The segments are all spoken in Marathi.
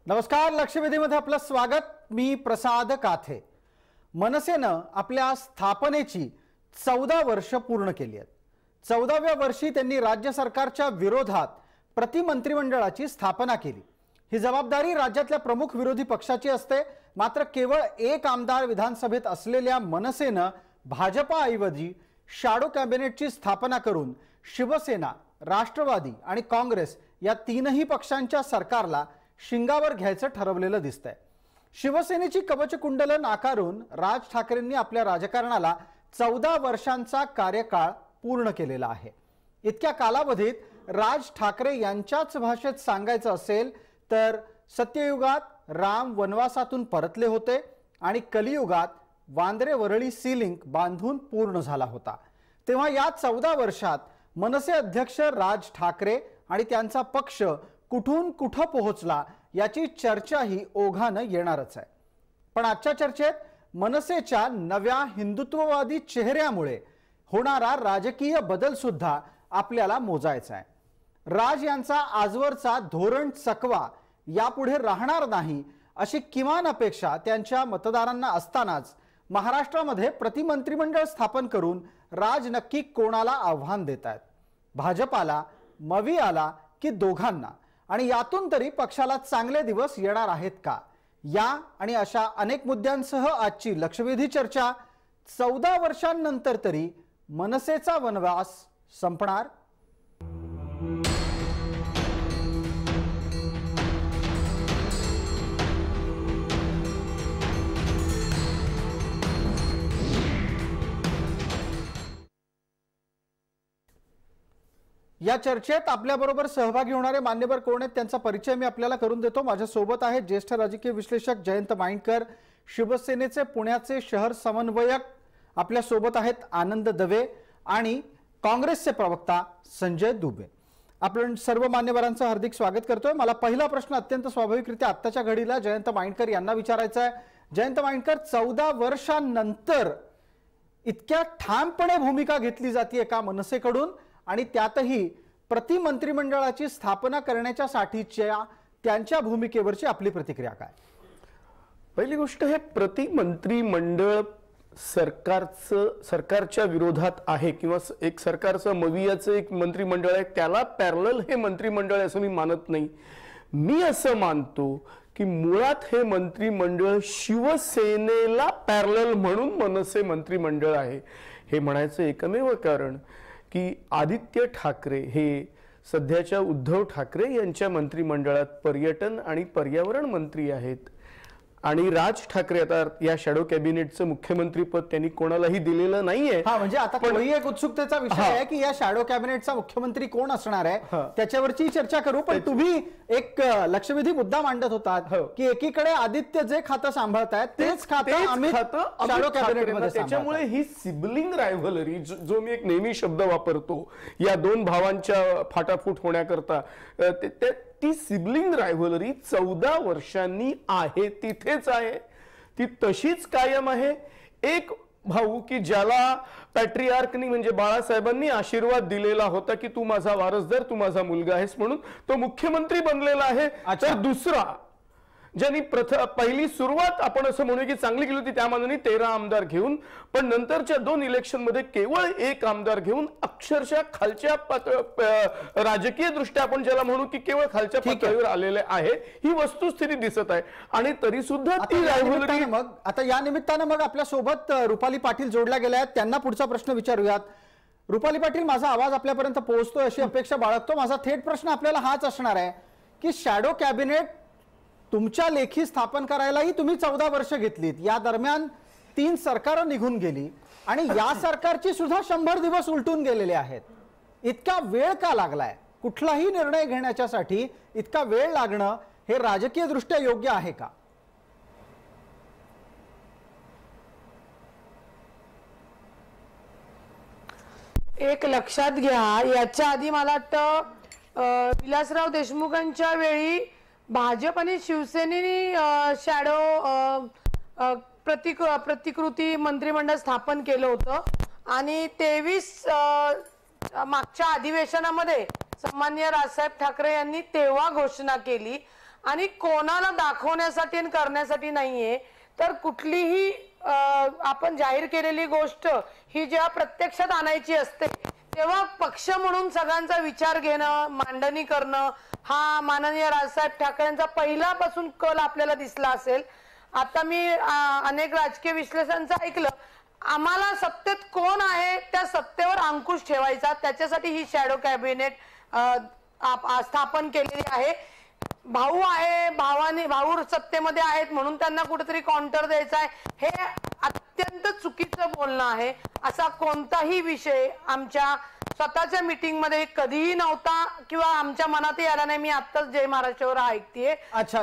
नमस्कार, लक्षवेधीमध्ये आपलं स्वागत। मी प्रसाद काथे। मनसेनं आपल्या स्थापनेची 14 वर्ष पूर्ण केली आहेत। 14व्या वर्षी त्यांनी राज्य सरकारच्या विरोधात प्रतिमंत्रिमंडळाची स्थापना केली। ही जबाबदारी राज्यातल्या प्रमुख विरोधी पक्षाची असते। मात्र केवळ एक आमदार विधानसभेत असलेल्या मनसेनं भाजपाऐवजी शॅडो कॅबिनेटची स्थापना करून शिवसेना, राष्ट्रवादी आणि काँग्रेस या तीनही पक्षांच्या सरकारला शिंगावर घ्यायचं ठरवलेलं दिसतंय। शिवसेनेची कवचकुंडल नाकारून राज ठाकरेंनी आपल्या राजकारणाला 14 वर्षांचा कार्यकाळ पूर्ण केलेला आहे। इतक्या कालावधीत राज ठाकरे यांच्याच भाषेत सांगायचं असेल तर सत्ययुगात राम वनवासातून परतले होते आणि कलियुगात वांद्रे वरळी सी लिंक बांधून पूर्ण झाला होता। तेव्हा या 14 वर्षात मनसे अध्यक्ष राज ठाकरे आणि त्यांचा पक्ष कुठून कुठं पोहोचला याची चर्चा ही ओघानं येणारच आहे। पण आजच्या चर्चेत मनसेच्या नव्या हिंदुत्ववादी चेहऱ्यामुळे होणारा राजकीय बदल सुद्धा आपल्याला मोजायचा आहे। राज यांचा आजवरचा धोरण चकवा यापुढे राहणार नाही अशी किमान अपेक्षा त्यांच्या मतदारांना असतानाच महाराष्ट्रामध्ये प्रतिमंत्रिमंडळ स्थापन करून राज नक्की कोणाला आव्हान देतात? भाजपाला, मविआला की दोघांना? आणि यातून तरी पक्षाला चांगले दिवस येणार आहेत का? या आणि अशा अनेक मुद्द्यांसह आजची लक्षवेधी चर्चा। 14 वर्षांनंतर तरी मनसेचा वनवास संपणार? या चर्चेत आपल्याबरोबर सहभागी होणारे मान्यवर कोण आहेत त्यांचा परिचय मी आपल्याला करून देतो। माझ्या सोबत आहे ज्येष्ठ राजकीय विश्लेषक जयंत माइंडकर, शिवसेनेचे पुण्याचे शहर समन्वयक आपल्या सोबत आहेत आनंद दवे आणि काँग्रेसचे प्रवक्ता संजय दुबे। आपण सर्व मान्यवरांचं हार्दिक स्वागत करतोय। मला पहिला प्रश्न अत्यंत स्वाभाविकरित्या आत्ताच्या घडीला जयंत माइंडकर यांना विचारायचा आहे। जयंत माइंडकर, 14 वर्षांनंतर इतक्या ठामपणे भूमिका घेतली जाते का मनसेकडून आणि त्यातही प्रतिमंत्रिमंडळाची स्थापना करण्याच्यासाठीच्या त्यांच्या भूमिकेवरची आपली प्रतिक्रिया काय? पहिली गोष्ट, हे प्रतिमंत्रिमंडळ सरकारच्या विरोधात आहे किंवा एक सरकारचं मवियाचं एक मंत्रिमंडळ आहे, त्याला पॅरलल हे मंत्रिमंडळ आहे असं मी मानत नाही। मी असं मानतो की मुळात हे मंत्रिमंडळ शिवसेनेला पॅरलल म्हणून मनसे मंत्रिमंडळ आहे। हे म्हणायचं एकमेव कारण की आदित्य ठाकरे हे सध्याच्या उद्धव ठाकरे यांच्या मंत्रिमंडळात पर्यटन आणि पर्यावरण मंत्री आहेत आणि राज ठाकरे आता या शॅडो कॅबिनेटचं मुख्यमंत्री पद त्यांनी कोणालाही दिलेलं नाहीये। म्हणजे आता कोणी एक उत्सुकतेचा विषय आहे की या शॅडो कॅबिनेटचा मुख्यमंत्री कोण असणार आहे त्याच्यावरची चर्चा करू। पण तुम्ही एक लक्षवेधी मुद्दा मांडत होतात की एकीकडे आदित्य जे खातं सांभाळतायत तेच खातं अमित शॅडो कॅबिनेटमध्ये, त्याच्यामुळे ही सिबलिंग रायव्हलरी जो मी एक नेहमी शब्द वापरतो या दोन भावांच्या फाटाफूट होण्याकरता, ती सिबलिंग रायव्हलरी 14 वर्षांनी आहे तिथेच आहे, ती तशीच कायम आहे। एक भाऊ की ज्याला पॅट्रियार्कनी म्हणजे बाळासाहेबांनी आशीर्वाद दिलेला होता की तू माझा वारसदार, तू माझा मुलगा आहेस म्हणून, तो मुख्यमंत्री बनलेला आहे। तर दुसरा ज्यांनी पहिली सुरुवात आपण असं म्हणू की चांगली केली होती त्या मानाने 13 आमदार घेऊन, पण नंतरच्या 2 इलेक्शन मध्ये केवळ 1 आमदार घेऊन अक्षरशः खालच्या राजकीय दृष्ट्या आपण ज्याला म्हणू की केवळ खालच्या पातळीवर आलेले आहे, ही वस्तुस्थिती दिसत आहे। आणि तरी सुद्धा ती रायव्हलरी मग आता या निमित्तानं मग आपल्या सोबत रुपाली पाटील जोडल्या गेल्या आहेत, त्यांना पुढचा प्रश्न विचारूयात। रुपाली पाटील, माझा आवाज आपल्यापर्यंत पोहोचतोय अशी अपेक्षा बाळगतो। माझा थेट प्रश्न आपल्याला हाच असणार आहे की शॅडो कॅबिनेट तुमच्या लेखी स्थापन करायलाही तुम्ही 14 वर्ष घेतलीत, या दरम्यान 3 सरकारं निघून गेली आणि या सरकारची सुद्धा 100 दिवस उलटून गेलेले आहेत। इतका वेळ का लागलाय? कुठलाही निर्णय घेण्यासाठी इतका वेळ लागणं हे राजकीय दृष्ट्या योग्य आहे का? एक लक्षात घ्या, याच्या आधी मला वाटतं विलासराव देशमुखांच्या वेळी भाजप आणि शिवसेनेने शॅडो प्रतिकृती मंत्रिमंडळ स्थापन केलं होतं आणि 23 मागच्या अधिवेशनामध्ये सन्माननीय राजसाहेब ठाकरे यांनी तेव्हा घोषणा केली आणि कोणाला दाखवण्यासाठी आणि करण्यासाठी नाहीये. तर कुठलीही आपण जाहीर केलेली गोष्ट ही जेव्हा प्रत्यक्षात आणायची असते तेव्हा पक्ष म्हणून सगळ्यांचा विचार घेणं, मांडणी करणं हा माननीय राजसाहेब ठाकरेंचा पहिल्यापासून कल आपल्याला दिसला असेल. आता मी अनेक राजकीय विश्लेषकांचं ऐकलं, आम्हाला सत्तेत कोण आहे त्या सत्तेवर अंकुश ठेवायचा, त्याच्यासाठी ही शॅडो कॅबिनेट स्थापन केलेली आहे. भाऊ आहे, भाऊ सत्तेमध्ये आहेत म्हणून त्यांना कुठेतरी काउंटर द्यायचा आहे, हे अत्यंत चुकीचं बोलणं आहे. असा कोणताही विषय आमच्या स्वतःच्या मीटिंग मध्ये कधीही नव्हता किंवा आमच्या मनातही आला नाही. मी आत्ताच जय महाराष्ट्रावर ऐकतेय.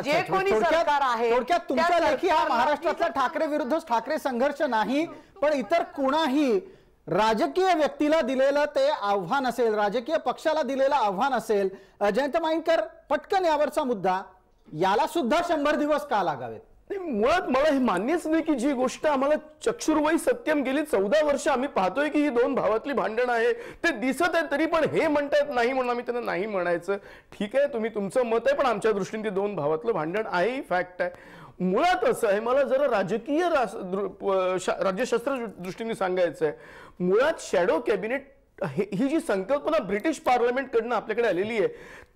जे कोणी सरकार आहे थोडक्यात तुमच्या लेखी हा महाराष्ट्रातला ठाकरे विरुद्ध ठाकरे संघर्ष नाही, पण इतर कोणाही राजकीय व्यक्तीला दिलेलं ते आव्हान असेल, राजकीय पक्षाला दिलेलं आव्हान असेल. जयंत माइनकर, पटकन यावरचा मुद्दा, याला सुद्धा 100 दिवस का लागावेत? मुळात मला हे मान्यच नाही की जी गोष्ट आम्हाला चक्षुर्वयी सत्यम गेली 14 वर्ष आम्ही पाहतोय की ही दोन भावातली भांडण आहे, ते दिसत आहे, तरी पण हे म्हणतायत नाही म्हणून आम्ही त्यांना नाही म्हणायचं. ठीक आहे, तुम्ही तुमचं मत आहे, पण आमच्या दृष्टीने ते दोन भावातलं भांडण आहे, फॅक्ट आहे. मुळात असं आहे, मला जरा राजकीय राज्यशास्त्र दृष्टीने सांगायचं आहे. मुळात शॅडो कॅबिनेट ही जी संकल्पना ब्रिटिश पार्लमेंट कडनं आपल्याकडे आलेली आहे,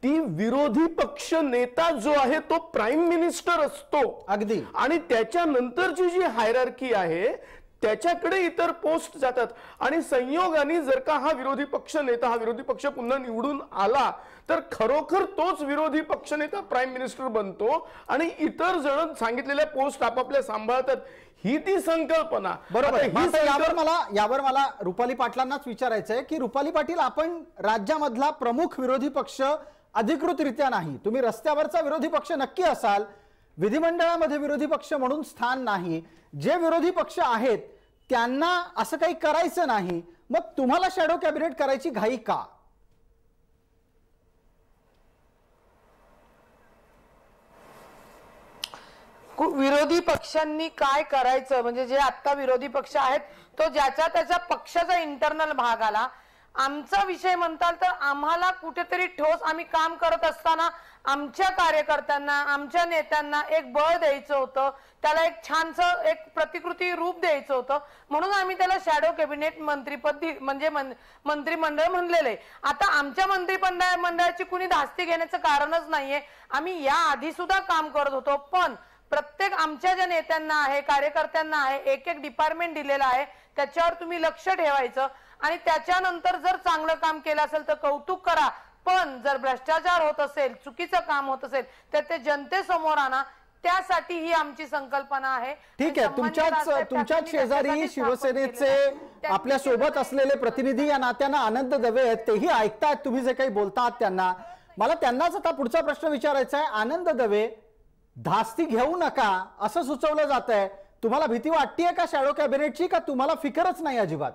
ती विरोधी पक्ष नेता जो आहे तो प्राईम मिनिस्टर असतो अगदी, आणि त्याच्यानंतरची जी हायरार्की आहे त्याच्याकडे इतर पोस्ट जातात. आणि संयोगाने जर का हा विरोधी पक्ष नेता, हा विरोधी पक्ष पुन्हा निवडून आला तर खरोखर तोच विरोधी पक्ष नेता प्राईम मिनिस्टर बनतो आणि इतर जण सांगितलेल्या पोस्ट आपापल्या सांभाळतात. ही ती संकल्पना. बरोबर. यावर मला रुपाली पाटलांनाच विचारायचं आहे की रुपाली पाटील, आपण राज्यामधला प्रमुख विरोधी पक्ष अधिकृतरित्या नाही, तुम्ही रस्त्यावरचा विरोधी पक्ष नक्की असाल, विधिमंडळामध्ये विरोधी पक्ष म्हणून स्थान नाही, जे विरोधी पक्ष आहेत त्यांना असं काही करायचं नाही, मग तुम्हाला शॅडो कॅबिनेट करायची घाई का? विरोधी पक्षांनी काय करायचं, म्हणजे जे आता विरोधी पक्ष आहेत तो ज्याच्या त्याच्या पक्षाचा इंटरनल भाग आला. आमचा विषय म्हणताल तर आम्हाला कुठेतरी ठोस, आम्ही काम करत असताना आमच्या कार्यकर्त्यांना, आमच्या नेत्यांना एक बळ द्यायचं होतं, त्याला एक छानसं एक प्रतिकृती रूप द्यायचं होतं, म्हणून आम्ही त्याला शॅडो कॅबिनेट मंत्रिपद म्हणजे मंत्रिमंडळ म्हणलेले. आता आमच्या मंत्रिमंडळाची कुणी धास्ती घेण्याचं कारणच नाहीये. आम्ही या आधी सुद्धा काम करत होतो, पण प्रत्येक आमच्या ज्या नेत्यांना आहे, कार्यकर्त्यांना आहे, एक एक डिपार्टमेंट दिलेला आहे, त्याच्यावर तुम्ही लक्ष ठेवायचं आणि त्याच्यानंतर जर चांगलं काम केलं असेल तर कौतुक करा, पण जर भ्रष्टाचार होत असेल, चुकीचं काम होत असेल तर ते जनतेसमोर आणा. त्यासाठी ही आमची संकल्पना आहे. ठीक आहे, तुमच्याच शेजारी शिवसेनेचे आपल्या सोबत असलेले प्रतिनिधी या नात्यानं आनंद दवे आहेत, तेही ऐकतायत तुम्ही जे काही बोलतात त्यांना. मला त्यांनाच आता पुढचा प्रश्न विचारायचा आहे. आनंद दवे, धास्ती घेऊ नका असं सुचवलं जात आहे, तुम्हाला भीती वाटतेय का शॅडो कॅबिनेटची, का तुम्हाला फिकरच नाही अजिबात?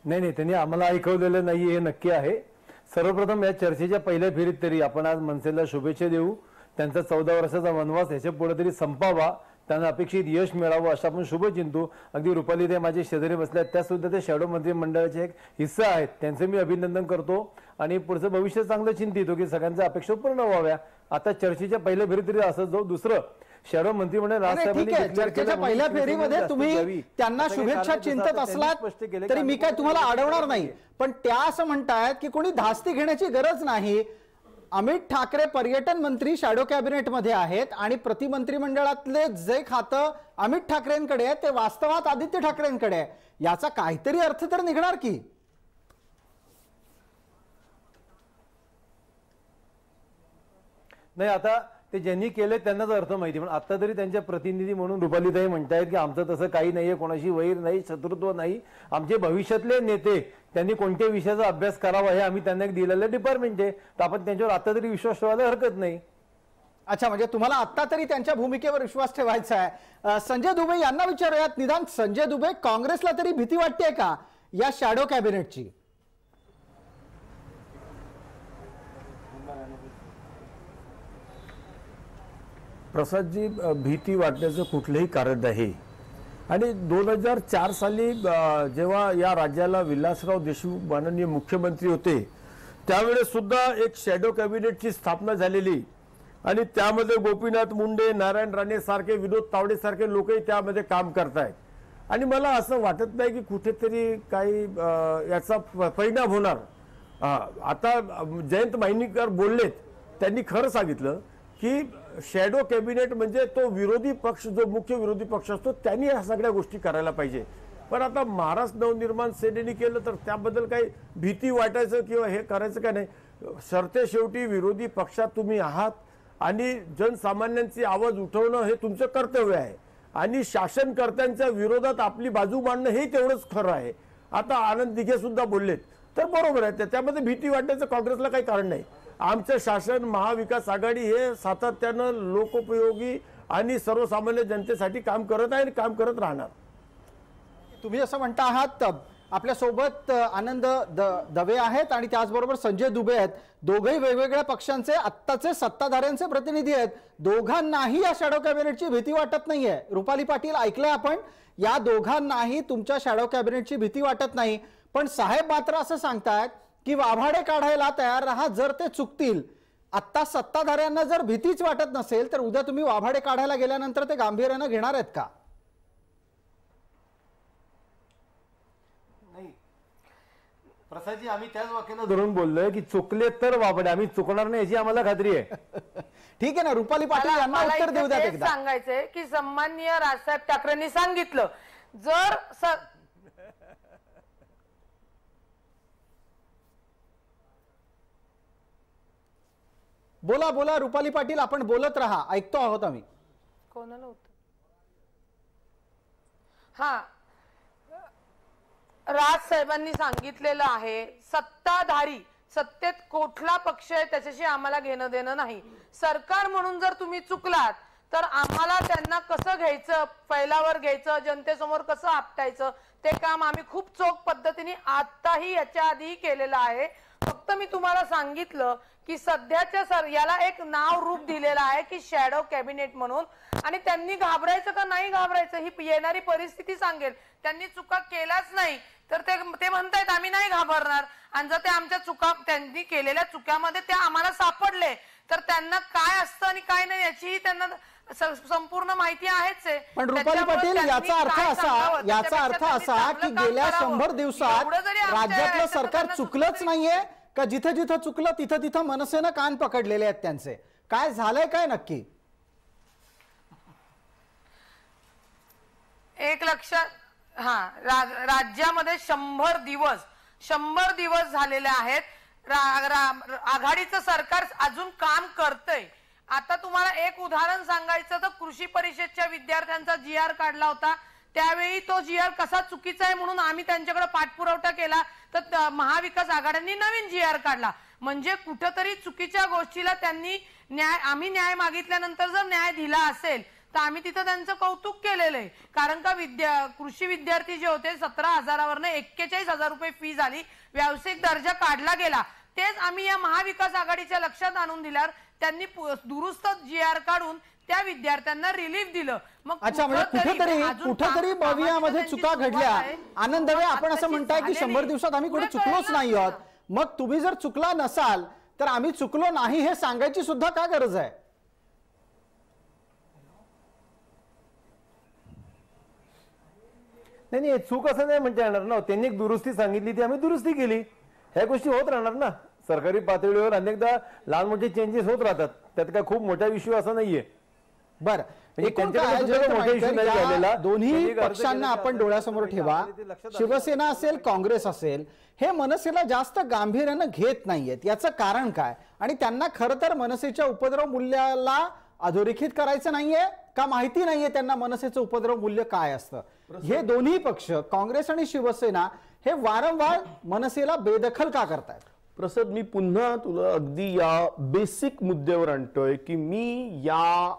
नाही, त्यांनी आम्हाला ऐकवलेलं नाही हे नक्की आहे. सर्वप्रथम या चर्चेच्या पहिल्या फेरीत तरी आपण आज मनसेला शुभेच्छा देऊ. त्यांचा 14 वर्षाचा वनवास याच्या पुढे तरी संपावा, त्यांना अपेक्षित यश मिळावं असं आपण शुभचिंतू. अगदी रुपाली ते माझे शेजारी बसल्या, त्या सुद्धा ते शॅडो मंत्रिमंडळाचे एक हिस्सा आहेत, त्यांचे मी अभिनंदन करतो आणि पुढचं भविष्य चांगलं चिंतितो की सगळ्यांच्या अपेक्षा पूर्ण व्हाव्या. आता चर्चेच्या पहिल्या फेरीत तरी असं जाऊ. दुसरं, शॅडो मंत्रिमंडळ चर्चेच्या पहिल्या फेरीमध्ये तुम्ही त्यांना शुभेच्छा चिंतत असलात तरी मी काय तुम्हाला अडवणार नाही, पण त्या असं म्हणतायत की कोणी धास्ती घेण्याची गरज नाही. अमित ठाकरे पर्यटन मंत्री शॅडो कॅबिनेट मध्ये आहेत आणि प्रतिमंत्रिमंडळातले जे खातं अमित ठाकरेंकडे आहे ते वास्तवात आदित्य ठाकरेंकडे आहे, याचा काहीतरी अर्थ तर निघणार की? नाही, आता ते ज्यांनी केले त्यांनाच अर्थ माहिती, पण आता तरी त्यांच्या प्रतिनिधी म्हणून रुपालीताई म्हणतायत की आमचं तसं काही नाहीये, कोणाशी वैर नाही, शत्रुत्व नाही. आमचे भविष्यातले नेते त्यांनी कोणत्या विषयाचा अभ्यास करावा हे आम्ही त्यांना एक दिलेलं डिपार्टमेंट आहे, तर आपण त्यांच्यावर आता तरी विश्वास ठेवायला हरकत नाही. अच्छा, म्हणजे तुम्हाला आता तरी त्यांच्या भूमिकेवर विश्वास ठेवायचा आहे. संजय दुबे यांना विचारूयात. निदान संजय दुबे, काँग्रेसला तरी भीती वाटते का या शॅडो कॅबिनेटची? प्रसादजी, भीती वाटण्याचं कुठलंही कारण नाही. आणि 2004 साली जेव्हा या राज्याला विलासराव देशमुख माननीय मुख्यमंत्री होते त्यावेळेस सुद्धा एक शॅडो कॅबिनेटची स्थापना झालेली आणि त्यामध्ये गोपीनाथ मुंडे, नारायण राणे सारखे, विनोद तावडे सारखे लोकही त्यामध्ये काम करतायत. आणि मला असं वाटत नाही की कुठेतरी काही याचा परिणाम होणार. आता जयंत माहिनीकर बोललेत, त्यांनी खरं सांगितलं की शॅडो कॅबिनेट म्हणजे तो विरोधी पक्ष, जो मुख्य विरोधी पक्ष असतो त्यांनी ह्या सगळ्या गोष्टी करायला पाहिजे. पण आता महाराष्ट्र नवनिर्माण सेनेने केलं तर त्याबद्दल काही भीती वाटायचं किंवा हे करायचं काय नाही. सरते शेवटी विरोधी पक्षात तुम्ही आहात आणि जनसामान्यांची आवाज उठवणं हे तुमचं कर्तव्य आहे आणि शासनकर्त्यांच्या विरोधात आपली बाजू मांडणं हे तेवढंच खरं आहे. आता आनंद दिघे सुद्धा बोललेत तर बरोबर आहे, त्यामध्ये भीती वाटण्याचं काँग्रेसला काही कारण नाही. आमचं शासन महाविकास आघाडी हे सातत्यानं लोकोपयोगी आणि सर्वसामान्य जनतेसाठी काम करत आहे आणि काम करत राहणार. तुम्ही असं म्हणता आहात, आपल्या सोबत आनंद दवे आहेत आणि त्याचबरोबर संजय दुबे आहेत. दोघंही वेगवेगळ्या पक्षांचे आत्ताचे सत्ताधाऱ्यांचे प्रतिनिधी आहेत. दोघांनाही या शॅडो कॅबिनेटची भीती वाटत नाहीये. रुपाली पाटील, ऐकलंय आपण, या दोघांनाही तुमच्या शॅडो कॅबिनेटची भीती वाटत नाही. पण साहेब मात्र असं सांगतायत की वाभाडे काढायला तयार राहा जर ते चुकतील. आत्ता सत्ताधाऱ्यांना जर भीतीच वाटत नसेल तर उद्या तुम्ही वाभाडे काढायला गेल्यानंतर ते गांभीर्यानं घेणार आहेत का? प्रसादजी, आम्ही त्याच वाक्यानं धरून बोललोय की चुकले तर वाभाडे, आम्ही चुकणार नाही याची आम्हाला खात्री आहे. ठीक आहे ना, रुपाली पाटील यांना उत्तर देऊ द्या एकदा. सांगायचंय की सन्माननीय राजसाहेब ठाकरेंनी सांगितलं जर बोला बोला रुपाली पाटील, आपण बोलत राहा, ऐकतो आहोत आम्ही. कोणाला होत? हा, राजसाहेबांनी सांगितलेलं आहे सत्ताधारी, सत्तेत कुठला पक्ष आहे त्याच्याशी आम्हाला घेणं देणं नाही. सरकार म्हणून जर तुम्ही चुकलात तर आम्हाला त्यांना कसं घ्यायचं, फैलावर घ्यायचं, जनतेसमोर कसं आपटायचं ते काम आम्ही खूप चोख पद्धतीने आताही याच्या आधी केलेलं आहे. फक्त मी तुम्हाला सांगितलं की सध्याच्या याला एक नाव रूप दिलेलं आहे की शॅडो कॅबिनेट म्हणून, आणि त्यांनी घाबरायचं का नाही घाबरायचं ही येणारी परिस्थिती सांगेल. त्यांनी चुका केल्याच नाही तर ते म्हणतायत आम्ही नाही घाबरणार, आणि जर ते आमच्या चुका, त्यांनी केलेल्या चुक्यामध्ये ते आम्हाला सापडले तर त्यांना काय असतं आणि काय नाही याचीही त्यांना संपूर्ण माहिती आहेच आहे. पण रुपाली पाटील, याचा अर्थ असा की गेल्या 100 दिवसात राज्यातलं सरकार चुकलंच नाहीये का? जिथे जिथे चुकलं तिथं तिथं मनसेनं कान पकडलेले आहेत त्यांचे. काय झालंय काय नक्की? एक लक्षात, हा, राज्यामध्ये 100 दिवस झालेले आहेत. आघाडीचं सरकार अजून काम करतंय. आता तुम्हाला एक उदाहरण सांगायचं तर कृषी परिषदच्या विद्यार्थ्यांचा GR काढला होता, त्यावेळी तो GR कसा चुकीचा आहे म्हणून आम्ही त्यांच्याकडे पाठपुरावा केला तर महाविकास आघाड्यांनी नवीन GR काढला. म्हणजे कुठेतरी चुकीच्या गोष्टीला त्यांनी आम्ही न्याय मागितल्यानंतर जर न्याय दिला असेल तर आम्ही तिथं त्यांचं कौतुक केलेलं आहे. कारण का कृषी विद्यार्थी जे होते 17,000वरनं 41,000 रुपये फी झाली, व्यावसायिक दर्जा काढला गेला. तेच आम्ही या महाविकास आघाडीच्या लक्षात आणून दिल्यावर त्यांनी दुरुस्त GR काढून त्या विद्यार्थ्यांना रिलीफ दिलं. मग अच्छा, म्हणजे कुठेतरी बवियामध्ये चुका घडल्या. आनंद दवे, आपण असं म्हणताय की 100 दिवसात आम्ही कुठे चुकलोच नाही आहोत. मग तुम्ही जर चुकला नसाल तर आम्ही चुकलो नाही हे सांगायची सुद्धा काय गरज आहे? नाही, चूक असं नाही म्हणता येणार ना. त्यांनी एक दुरुस्ती सांगितली, ती आम्ही दुरुस्ती केली. ह्या गोष्टी होत राहणार ना. सरकारी पातळीवर अनेकदा लहान मोठे चेंजेस होत राहतात, त्यात काय खूप मोठा इश्यू असा नाहीये. बरं, दोन्ही पक्षांना आपण डोळ्यासमोर ठेवा. शिवसेना असेल, काँग्रेस असेल, हे मनसेला जास्त गांभीर्यानं घेत नाहीयेत. याचं कारण काय? आणि त्यांना खरं तर मनसेच्या उपद्रव मूल्याला अधोरेखित करायचं नाहीये का? माहिती नाहीये त्यांना मनसेचं उपद्रव मूल्य काय असतं? हे दोन्ही पक्ष, काँग्रेस आणि शिवसेना, हे वारंवार मनसेला बेदखल का करतायत? प्रसाद, मी पुन्हा तुला अगदी या बेसिक मुद्द्यावर आणतोय की मी या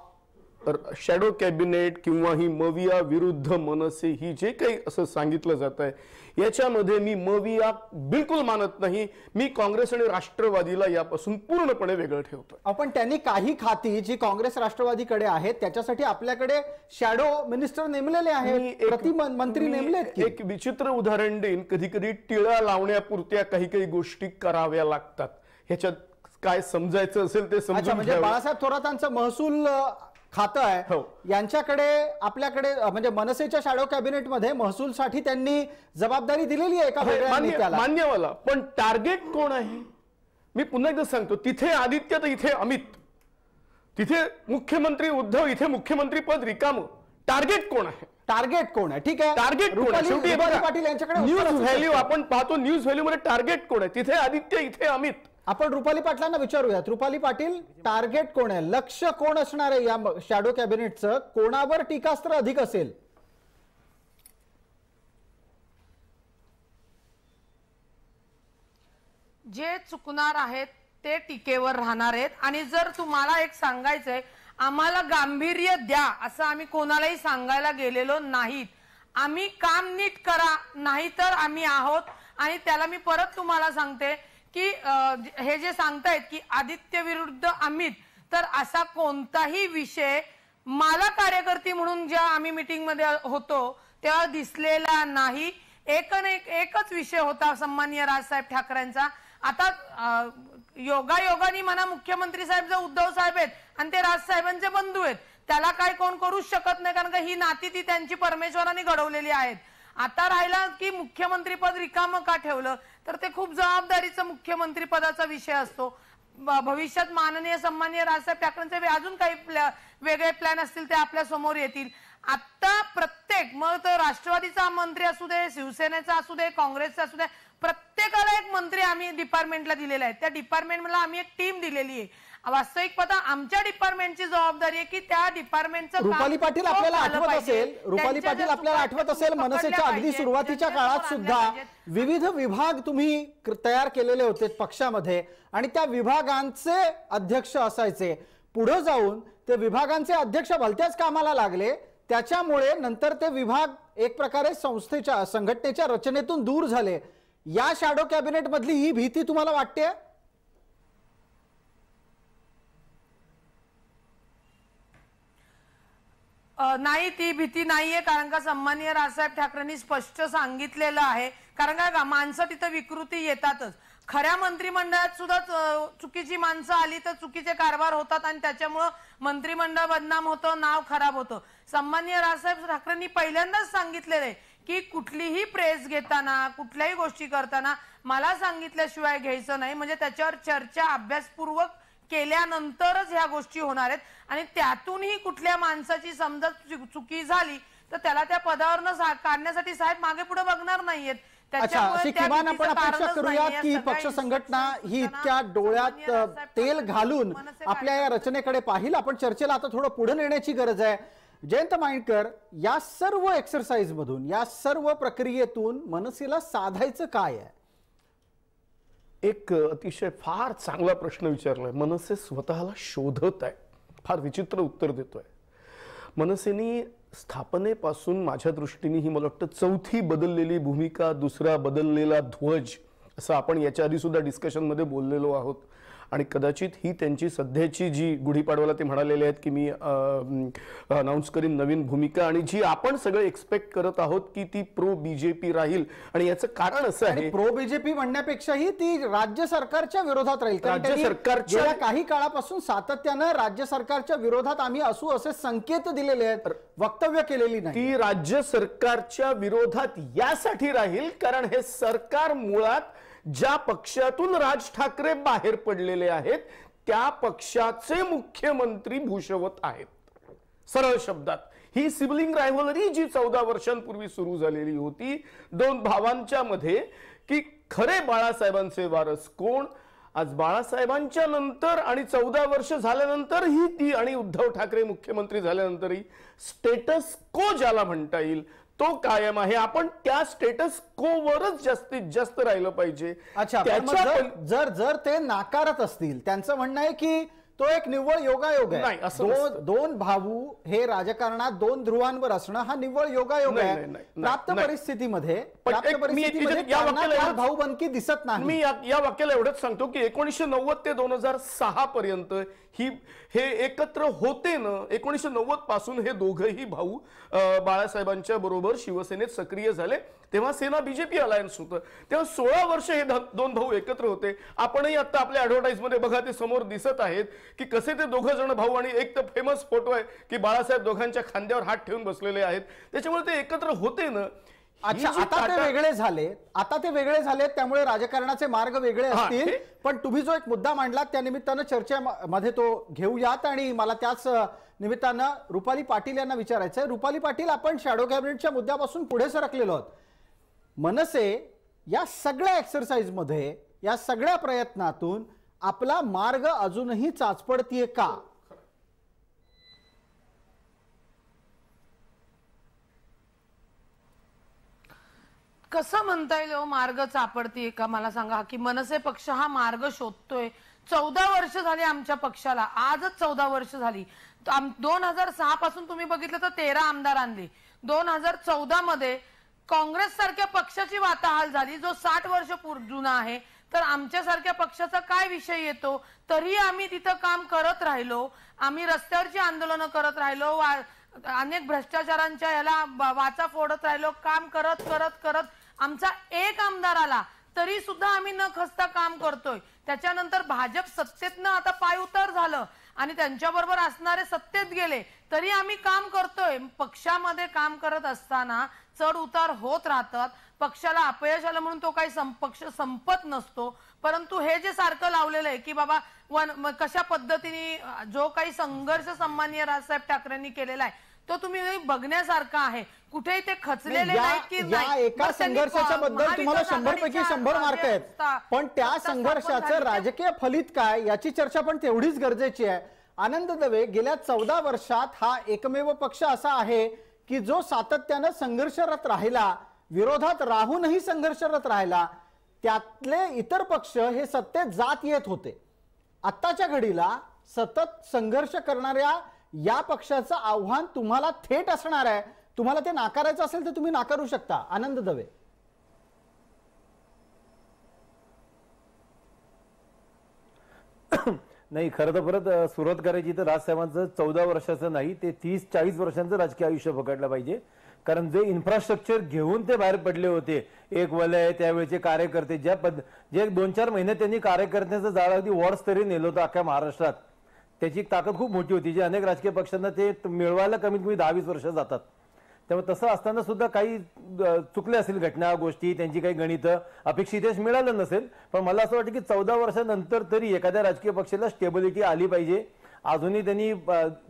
शॅडो कॅबिनेट किंवा ही मविया विरुद्ध मनसे ही जे काही असं सांगितलं जात आहे याच्यामध्ये मी मविया बिलकुल मानत नाही. मी काँग्रेस आणि राष्ट्रवादीला यापासून पूर्णपणे वेगळं ठेवतो. आपण त्यांनी काही खाती जी काँग्रेस राष्ट्रवादीकडे आहेत त्याच्यासाठी आपल्याकडे शॅडो मिनिस्टर नेमलेले आहेत, प्रतिमंत्री नेमलेत. एक विचित्र उदाहरण देईन. कधी कधी टिळा लावण्यापुरत्या काही काही गोष्टी कराव्या लागतात. ह्याच्यात काय समजायचं असेल ते समजून म्हणजे बाळासाहेब थोरातांचं महसूल खातं आहे यांच्याकडे आपल्याकडे म्हणजे मनसेच्या शॅडो कॅबिनेटमध्ये महसूलसाठी त्यांनी जबाबदारी दिलेली आहे का? मान्यवाला. पण टार्गेट कोण आहे? मी पुन्हा एकदा सांगतो, तिथे आदित्य तर इथे अमित, तिथे मुख्यमंत्री उद्धव, इथे मुख्यमंत्री पद रिकाम. टार्गेट कोण आहे? टार्गेट कोण आहे? ठीक आहे, टार्गेट कोण आहे? शेवटी पाटील यांच्याकडे न्यूज व्हॅल्यू आपण पाहतो. न्यूज व्हॅल्यू मध्ये टार्गेट कोण आहे? तिथे आदित्य, इथे अमित. आपण रुपाली पाटलांना विचारूयात. रुपाली पाटील, टार्गेट कोण आहे? लक्ष कोण असणार आहे या शॅडो कॅबिनेटचं? कोणावर टीकास्त्र अधिक असेल? जे चुकणार आहेत ते टीकेवर राहणार आहेत. आणि जर तुम्हाला एक सांगायचंय, आम्हाला गांभीर्य द्या असं आम्ही कोणालाही सांगायला गेलेलो नाहीत. आम्ही काम नीट करा, नाहीतर आम्ही आहोत. आणि त्याला मी परत तुम्हाला सांगते की हे जे सांगतायत की आदित्य विरुद्ध अमित, तर असा कोणताही विषय मला कार्यकर्ती म्हणून ज्या आम्ही मीटिंग मध्ये होतो तेव्हा दिसलेला नाही. एकच विषय होता सन्माननीय राजसाहेब ठाकरेंचा. आता योगायोगाने म्हणा मुख्यमंत्री साहेब जर उद्धव साहेब आहेत आणि ते राजसाहेबांचे बंधू आहेत, त्याला काय कोण करूच शकत नाही, कारण का ही नाती ती त्यांची परमेश्वराने घडवलेली आहेत. आता राहिला की मुख्यमंत्री पद रिकामं का ठेवलं, तर ते खूप जबाबदारीचं मुख्यमंत्री पदाचा विषय असतो. भविष्यात माननीय सन्माननीय राजसाहेब ठाकरेंचे अजून काही वेगळे प्लॅन असतील ते आपल्या समोर येतील. आता प्रत्येक, मग तो राष्ट्रवादीचा मंत्री असू दे, शिवसेनेचा असू दे, काँग्रेसचा असू दे, प्रत्येकाला एक मंत्री आम्ही डिपार्टमेंटला दिलेला आहे. त्या डिपार्टमेंटला आम्ही एक टीम दिलेली आहे. वास्तविक पता आमच्या डिपार्टमेंटची जबाबदारी आहे की त्या डिपार्टमेंटचं. रुपाली पाटील आपल्याला आठवत असेल, रुपाली पाटील आपल्याला आठवत असेल, मनसेच्या अगदी सुरुवातीच्या काळात सुद्धा विविध विभाग तुम्ही तयार केलेले होते पक्षामध्ये आणि त्या विभागांचे अध्यक्ष असायचे. पुढे जाऊन ते विभागांचे अध्यक्ष भलत्याच कामाला लागले. त्याच्यामुळे नंतर ते विभाग एक प्रकारे संस्थेच्या संघटनेच्या रचनेतून दूर झाले. या शॅडो कॅबिनेट मधली ही भीती तुम्हाला वाटते? नाही, ती भीती नाहीये. कारण का सन्माननीय राजसाहेब ठाकरेंनी स्पष्ट सांगितलेलं आहे. कारण का माणसं तिथं विकृती येतातच. खऱ्या मंत्रिमंडळात सुद्धा चुकीची माणसं आली तर चुकीचे कारभार होतात आणि त्याच्यामुळं मंत्रिमंडळ बदनाम होतं, नाव खराब होतं. सन्माननीय राजसाहेब ठाकरेंनी पहिल्यांदाच सांगितलेलं आहे की कुठलीही प्रेस घेताना, कुठल्याही गोष्टी करताना मला सांगितल्याशिवाय घ्यायचं नाही. म्हणजे त्याच्यावर चर्चा अभ्यासपूर्वक केल्यानंतरच ह्या गोष्टी होणार आहेत. आणि त्यातूनही कुठल्या माणसाची समजा चुकी झाली तर त्याला त्या पदावरनं काढण्यासाठी साहेब मागे पुढे बघणार नाहीयेत. किमान आपण अपेक्षा करूयात की पक्ष संघटना ही इतक्या डोळ्यात तेल घालून आपल्या या रचनेकडे पाहिल. आपण चर्चेला आता थोडं पुढे नेण्याची गरज आहे. जयंत माइंडकर, या सर्व एक्सरसाइज मधून, या सर्व प्रक्रियेतून मनसेला साधायचं काय आहे? एक अतिशय फार चांगला प्रश्न विचारलाय. मनसे स्वतःला शोधत आहे. फार विचित्र उत्तर देतोय. मनसेनी स्थापनेपासून माझ्या दृष्टीने ही मला वाटतं चौथी बदललेली भूमिका, दुसरा बदललेला ध्वज, असं आपण याच्या आधी सुद्धा डिस्कशन मध्ये बोललेलो आहोत. आणि कदाचित ही त्यांची सध्याची जी गुढीपाडवाला ते म्हणालेले आहेत की मी अनाउन्स करीन नवीन भूमिका, आणि जी आपण सगळे एक्सपेक्ट करत आहोत की ती प्रो बीजेपी राहील. आणि याचं कारण असं आहे, प्रो बीजेपी म्हणण्यापेक्षाही ती राज्य सरकारच्या विरोधात राहील. राज्य सरकारच्या काही काळापासून सातत्यानं राज्य सरकारच्या विरोधात आम्ही असू असे संकेत दिलेले आहेत, वक्तव्य केलेली नाही. ती राज्य सरकारच्या विरोधात यासाठी राहील कारण हे सरकार मुळात ज्या पक्षातून राज ठाकरे बाहेर पडलेले आहेत त्या पक्षाचे मुख्यमंत्री भूषवत आहेत. सरळ शब्दात ही सिबलिंग रायव्हलरी जी 14 वर्षांपूर्वी सुरू झालेली होती दोन भावांच्या मध्ये, की खरे बाळासाहेबांचे वारस कोण, आज बाळासाहेबांच्या नंतर आणि 14 वर्ष झाल्यानंतर ही ती, आणि उद्धव ठाकरे मुख्यमंत्री झाल्यानंतरही स्टेटस को ज्याला म्हणता येईल तो कायम आहे. आपण त्या स्टेटस कोवरच जास्तीत जास्त राहिलं पाहिजे. अच्छा, जर ते नाकारत असतील, त्यांचं म्हणणं आहे की तो एक निव्वळ योगायोग नाही, आहे. असं नसतं. दोन भाऊ हे राजकारणात दोन ध्रुवांवर असणं हा निव्वळ योगायोग नाही, आहे. नाही, नाही, प्राप्त नाही. परिस्थितीमध्ये पण प्राप्त एक- मी परिस्थितीमध्ये या वाक्याला त्यांना एवढंच- भाऊ बनकी दिसत नाही. मी या वाक्याला एवढंच सांगतो की 1990 ते 2006 पर्यंत हे एकत्र होते ना. 1990 पासून हे दोघंही भाऊ बाळासाहेबांच्या बरोबर शिवसेनेत सक्रिय झाले. तेव्हा सेना बीजेपी अलायन्स होतं. तेव्हा 16 वर्ष हे दोन भाऊ एकत्र होते. आपणही आता आपल्या ऍडव्हर्टाईज मध्ये बघा ते समोर दिसत आहेत की कसे ते दोघं जण भाऊ, आणि एक तर फेमस फोटो आहे की बाळासाहेब दोघांच्या खांद्यावर हात ठेवून बसलेले आहेत. त्याच्यामुळे ते एकत्र होते ना. अच्छा, आता ते वेगळे झाले, त्यामुळे राजकारणाचे मार्ग वेगळे असतील. पण तुम्ही जो एक मुद्दा मांडला त्या निमित्तानं चर्चेमध्ये तो घेऊयात, आणि मला त्याच निमित्तानं रुपाली पाटील यांना विचारायचं आहे. रुपाली पाटील, आपण शॅडो कॅबिनेटच्या मुद्द्यापासून पुढे सरकलेलो आहोत. मनसे या सगळ्या एक्सरसाइज मध्ये, या सगळ्या प्रयत्नातून आपला मार्ग अजूनही चाचपडतीये का? कसं म्हणता येईल मार्ग सापडतीये का मला सांगा की मनसे पक्ष हा मार्ग शोधतोय. 14 वर्ष झाली आमच्या पक्षाला, आजच 14 वर्ष झाली. 2006 पासून तुम्ही बघितलं तर 13 आमदार आणले. 2014 मध्ये काँग्रेस सारख्या पक्षाची वाताहाल झाली जो 60 वर्ष जुना आहे. तर आमच्यासारख्या पक्षाचा काय विषय येतो? तरी आम्ही तिथं काम करत राहिलो. आम्ही रस्त्यावरची आंदोलनं करत राहिलो, अनेक भ्रष्टाचारांच्या याला वाचा फोडत राहिलो. काम करत करत करत आमचा एक आमदार आला तरी सुद्धा आम्ही न खचता काम करतोय. त्याच्यानंतर भाजप सत्तेतनं आता पायउतार झालं आणि त्यांच्याबरोबर असणारे सत्तेत गेले तरी आम्ही काम करतोय. पक्षामध्ये काम करत असताना चढ उतार होत राहतात. पक्षाला अपयश आलं म्हणून तो काही पक्ष संपत नसतो. परंतु हे जे सारखं लावलेलं आहे की बाबा कशा पद्धतीने जो काही संघर्ष सन्माननीय राजसाहेब ठाकरेंनी केलेला आहे तो तुम्ही बघण्यासारखा आहे. कुठेही ते खचलेले नाहीत की या एका संघर्षाच्या बद्दल तुम्हाला 100 पैकी 100 मार्क आहेत. पण त्या संघर्षाचं राजकीय फलित काय याची चर्चा पण तेवढीच गरजेची आहे. आनंद दवे गेल्या 14 वर्षात हा एकमेव पक्ष असा आहे की जो सातत्यानं संघर्षरत राहिला, विरोधात राहूनही संघर्षरत राहिला. त्यातले इतर पक्ष हे सत्तेत जात येत होते. आत्ताच्या घडीला सतत संघर्ष करणाऱ्या या पक्षाचं आव्हान तुम्हाला थेट असणार आहे. तुम्हाला ते नाकारायचं असेल तर तुम्ही नाकारू शकता. आनंद दवे, नाही, खरं तर परत सुरुवात करायची तर राजसाहेबांचं 14 वर्षाचं नाही, ते 30-40 वर्षांचं राजकीय आयुष्य पकडलं पाहिजे. कारण जे इन्फ्रास्ट्रक्चर घेऊन ते बाहेर पडले होते, एक वलय, त्यावेळेचे कार्यकर्ते, जे 2-4 महिने त्यांनी कार्यकर्त्यांचं जाळं अगदी वॉर्ड स्तरी नेलं होतं अख्ख्या महाराष्ट्रात, त्याची ताकद खूप मोठी होती. जे अनेक राजकीय पक्षांना ते मिळवायला कमीत कमी 10-20 वर्ष जातात. त्यामुळे तसं असताना सुद्धा काही चुकले असतील घटना गोष्टी, त्यांची काही गणितं, अपेक्षित यश मिळालं नसेल. पण मला असं वाटतं की 14 वर्षानंतर तरी एखाद्या राजकीय पक्षाला स्टेबिलिटी आली पाहिजे. अजूनही त्यांनी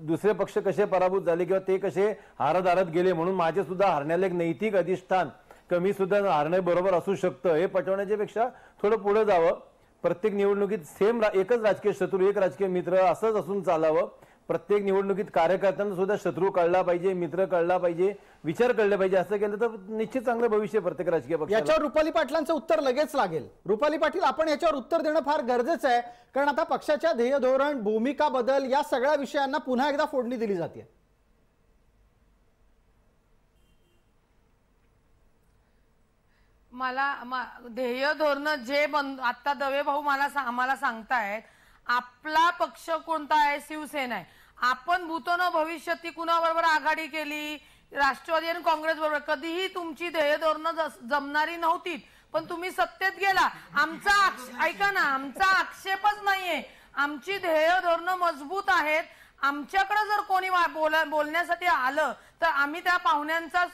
दुसरे पक्ष कसे पराभूत झाले किंवा ते कसे हारत हारत गेले म्हणून माझे सुद्धा हारण्याला एक नैतिक अधिष्ठान कमी सुद्धा हारणे बरोबर असू शकतं हे पटवण्याच्या पेक्षा थोडं पुढे जावं. प्रत्येक निवडणुकीत सेम एकच राजकीय शत्रू, एक राजकीय मित्र असंच असून चालावं. प्रत्येक निवडणुकीत कार्यकर्त्यांना सुद्धा शत्रू कळला पाहिजे, मित्र कळला पाहिजे, विचार कळले पाहिजे. असं केलं तर निश्चित चांगलं भविष्य प्रत्येक राजकीय पक्षाला. याच्यावर रुपाली पाटलांचं उत्तर लगेच लागेल. रुपाली पाटील, आपण याच्यावर उत्तर देणं फार गरजेचं आहे, कारण आता पक्षाच्या ध्येय धोरण, भूमिका बदल या सगळ्या विषयांना पुन्हा एकदा फोडणी दिली जाते. मला ध्येय धोरण जे आता दवे भाऊ आम्हाला सांगतायत, आपला पक्ष कोणता आहे? शिवसेना आहे. आपण भूतोन भविष्यती कुणाबरोबर आघाडी केली? राष्ट्रवादी आणि काँग्रेस बरोबर. कधीही तुमची ध्येय धोरण जमणारी नव्हती, पण तुम्ही सत्तेत गेला. ऐका ना, आमचा आक्षेपच नाहीये. आमची ध्येय धोरण मजबूत आहेत. आमच्याकडे जर कोणी बोलण्यासाठी आलं तर आम्ही त्या पाहुण्यांचा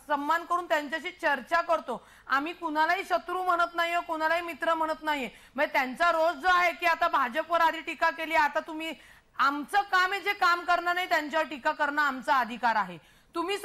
सन्मान करून त्यांच्याशी चर्चा करतो. आम्ही कुणालाही शत्रू म्हणत नाहीये, कुणालाही मित्र म्हणत नाहीये. म्हणजे त्यांचा रोज जो आहे की आता भाजपवर आधी टीका केली, आता तुम्ही, आमचं काम आहे जे काम करणार नाही त्यांच्यावर टीका करणं आमचा अधिकार आहे. तुम्ही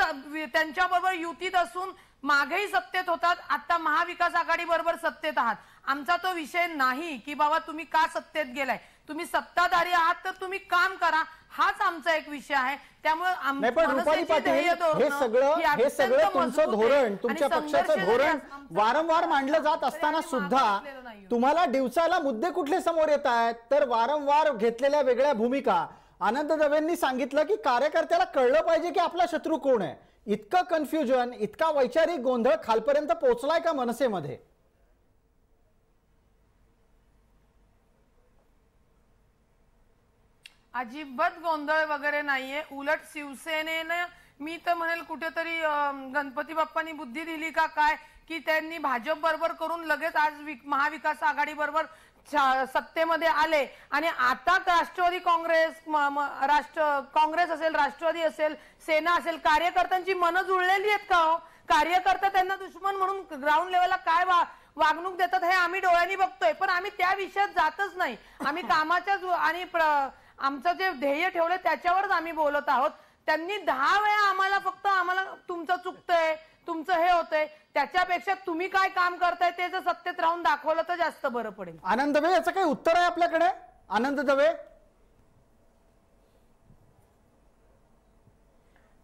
त्यांच्याबरोबर युतीत असून मागेही सत्तेत होतात, आता महाविकास आघाडी बरोबर सत्तेत आहात. आमचा तो विषय नाही की बाबा तुम्ही का सत्तेत गेलाय. तुम्ही सत्ताधारी आहात तर तुम्ही काम करा, हाच आमचा एक विषय आहे. त्यामुळे रुपाली पाटील, हे सगळं तुमचं धोरण, तुमच्या पक्षाचं धोरण वारंवार मांडलं जात असताना सुद्धा नाही. तुम्हाला दिवसाला मुद्दे कुठले समोर येत आहेत? तर वारंवार घेतलेल्या वेगळ्या भूमिका. आनंद दवेंनी सांगितलं की कार्यकर्त्याला कळलं पाहिजे की आपला शत्रू कोण आहे. इतकं कन्फ्युजन, इतका वैचारिक गोंधळ खालपर्यंत पोहोचलाय का मनसेमध्ये? अजिबात गोंधळ वगैरे नाहीये. उलट शिवसेनेनं मी तर म्हणेल कुठेतरी गणपती बाप्पांनी बुद्धी दिली का काय की त्यांनी भाजप बरोबर करून लगेच आज महाविकास आघाडी बरोबर सत्तेमध्ये आले आणि आता राष्ट्रवादी काँग्रेस काँग्रेस असेल, राष्ट्रवादी असेल, सेना असेल, कार्यकर्त्यांची मनं जुळलेली आहेत का हो? कार्यकर्ता त्यांना दुश्मन म्हणून ग्राउंड लेवलला काय वागणूक देतात हे आम्ही डोळ्यांनी बघतोय, पण आम्ही त्या विषयात जातच नाही. आम्ही कामाच्या आणि आमचं जे ध्येय ठेवलं त्याच्यावरच आम्ही बोलत आहोत. त्यांनी 10 वेळा आम्हाला तुमचं चुकतंय, तुमचं हे होतंय, त्याच्यापेक्षा तुम्ही काय काम करताय ते जर सत्तेत राहून दाखवलं तर जास्त बरं पडेल. आनंद दवे, याचं काही उत्तर आहे आपल्याकडे? आनंद दवे.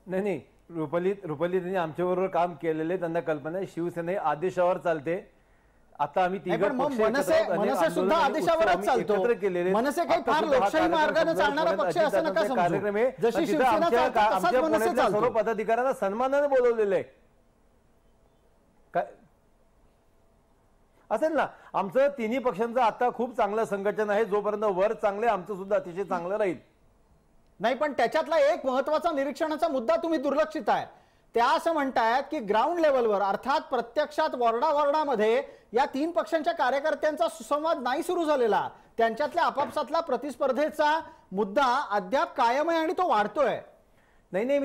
नाही, रुपाली त्यांनी आमच्याबरोबर काम केलेले, त्यांना कल्पना आहे. शिवसेना आदेशावर चालते. आता आम्ही मनसे सुद्धा आदेशावरच चालतो. मनसे काही फार लोकशाही मार्गाने चालणारा पक्ष असं नका समजू. जशी शिवसेना चालते तसाच मनसे चालतो. सर्व पदाधिकाऱ्यांना सन्मानाने बोलवलेलं आहे. काय असेल ना, आमचं तिन्ही पक्षांचं आता खूप चांगलं संघटन आहे. जोपर्यंत वर चांगले, आमचं सुद्धा अतिशय चांगलं राहील. नाही, पण त्याच्यातला एक महत्वाचा निरीक्षणाचा मुद्दा तुम्ही दुर्लक्षित आहे. त्या असं म्हणतायत की ग्राउंड लेवलवर, अर्थात प्रत्यक्षात वॉर्डामध्ये या 3 पक्षांच्या कार्यकर्त्यांचा सुसंवाद नाही सुरू झालेला. त्यांच्यातल्या आपापसातला प्रतिस्पर्धेचा मुद्दा अद्याप कायम आहे आणि तो वाढतोय. नाही,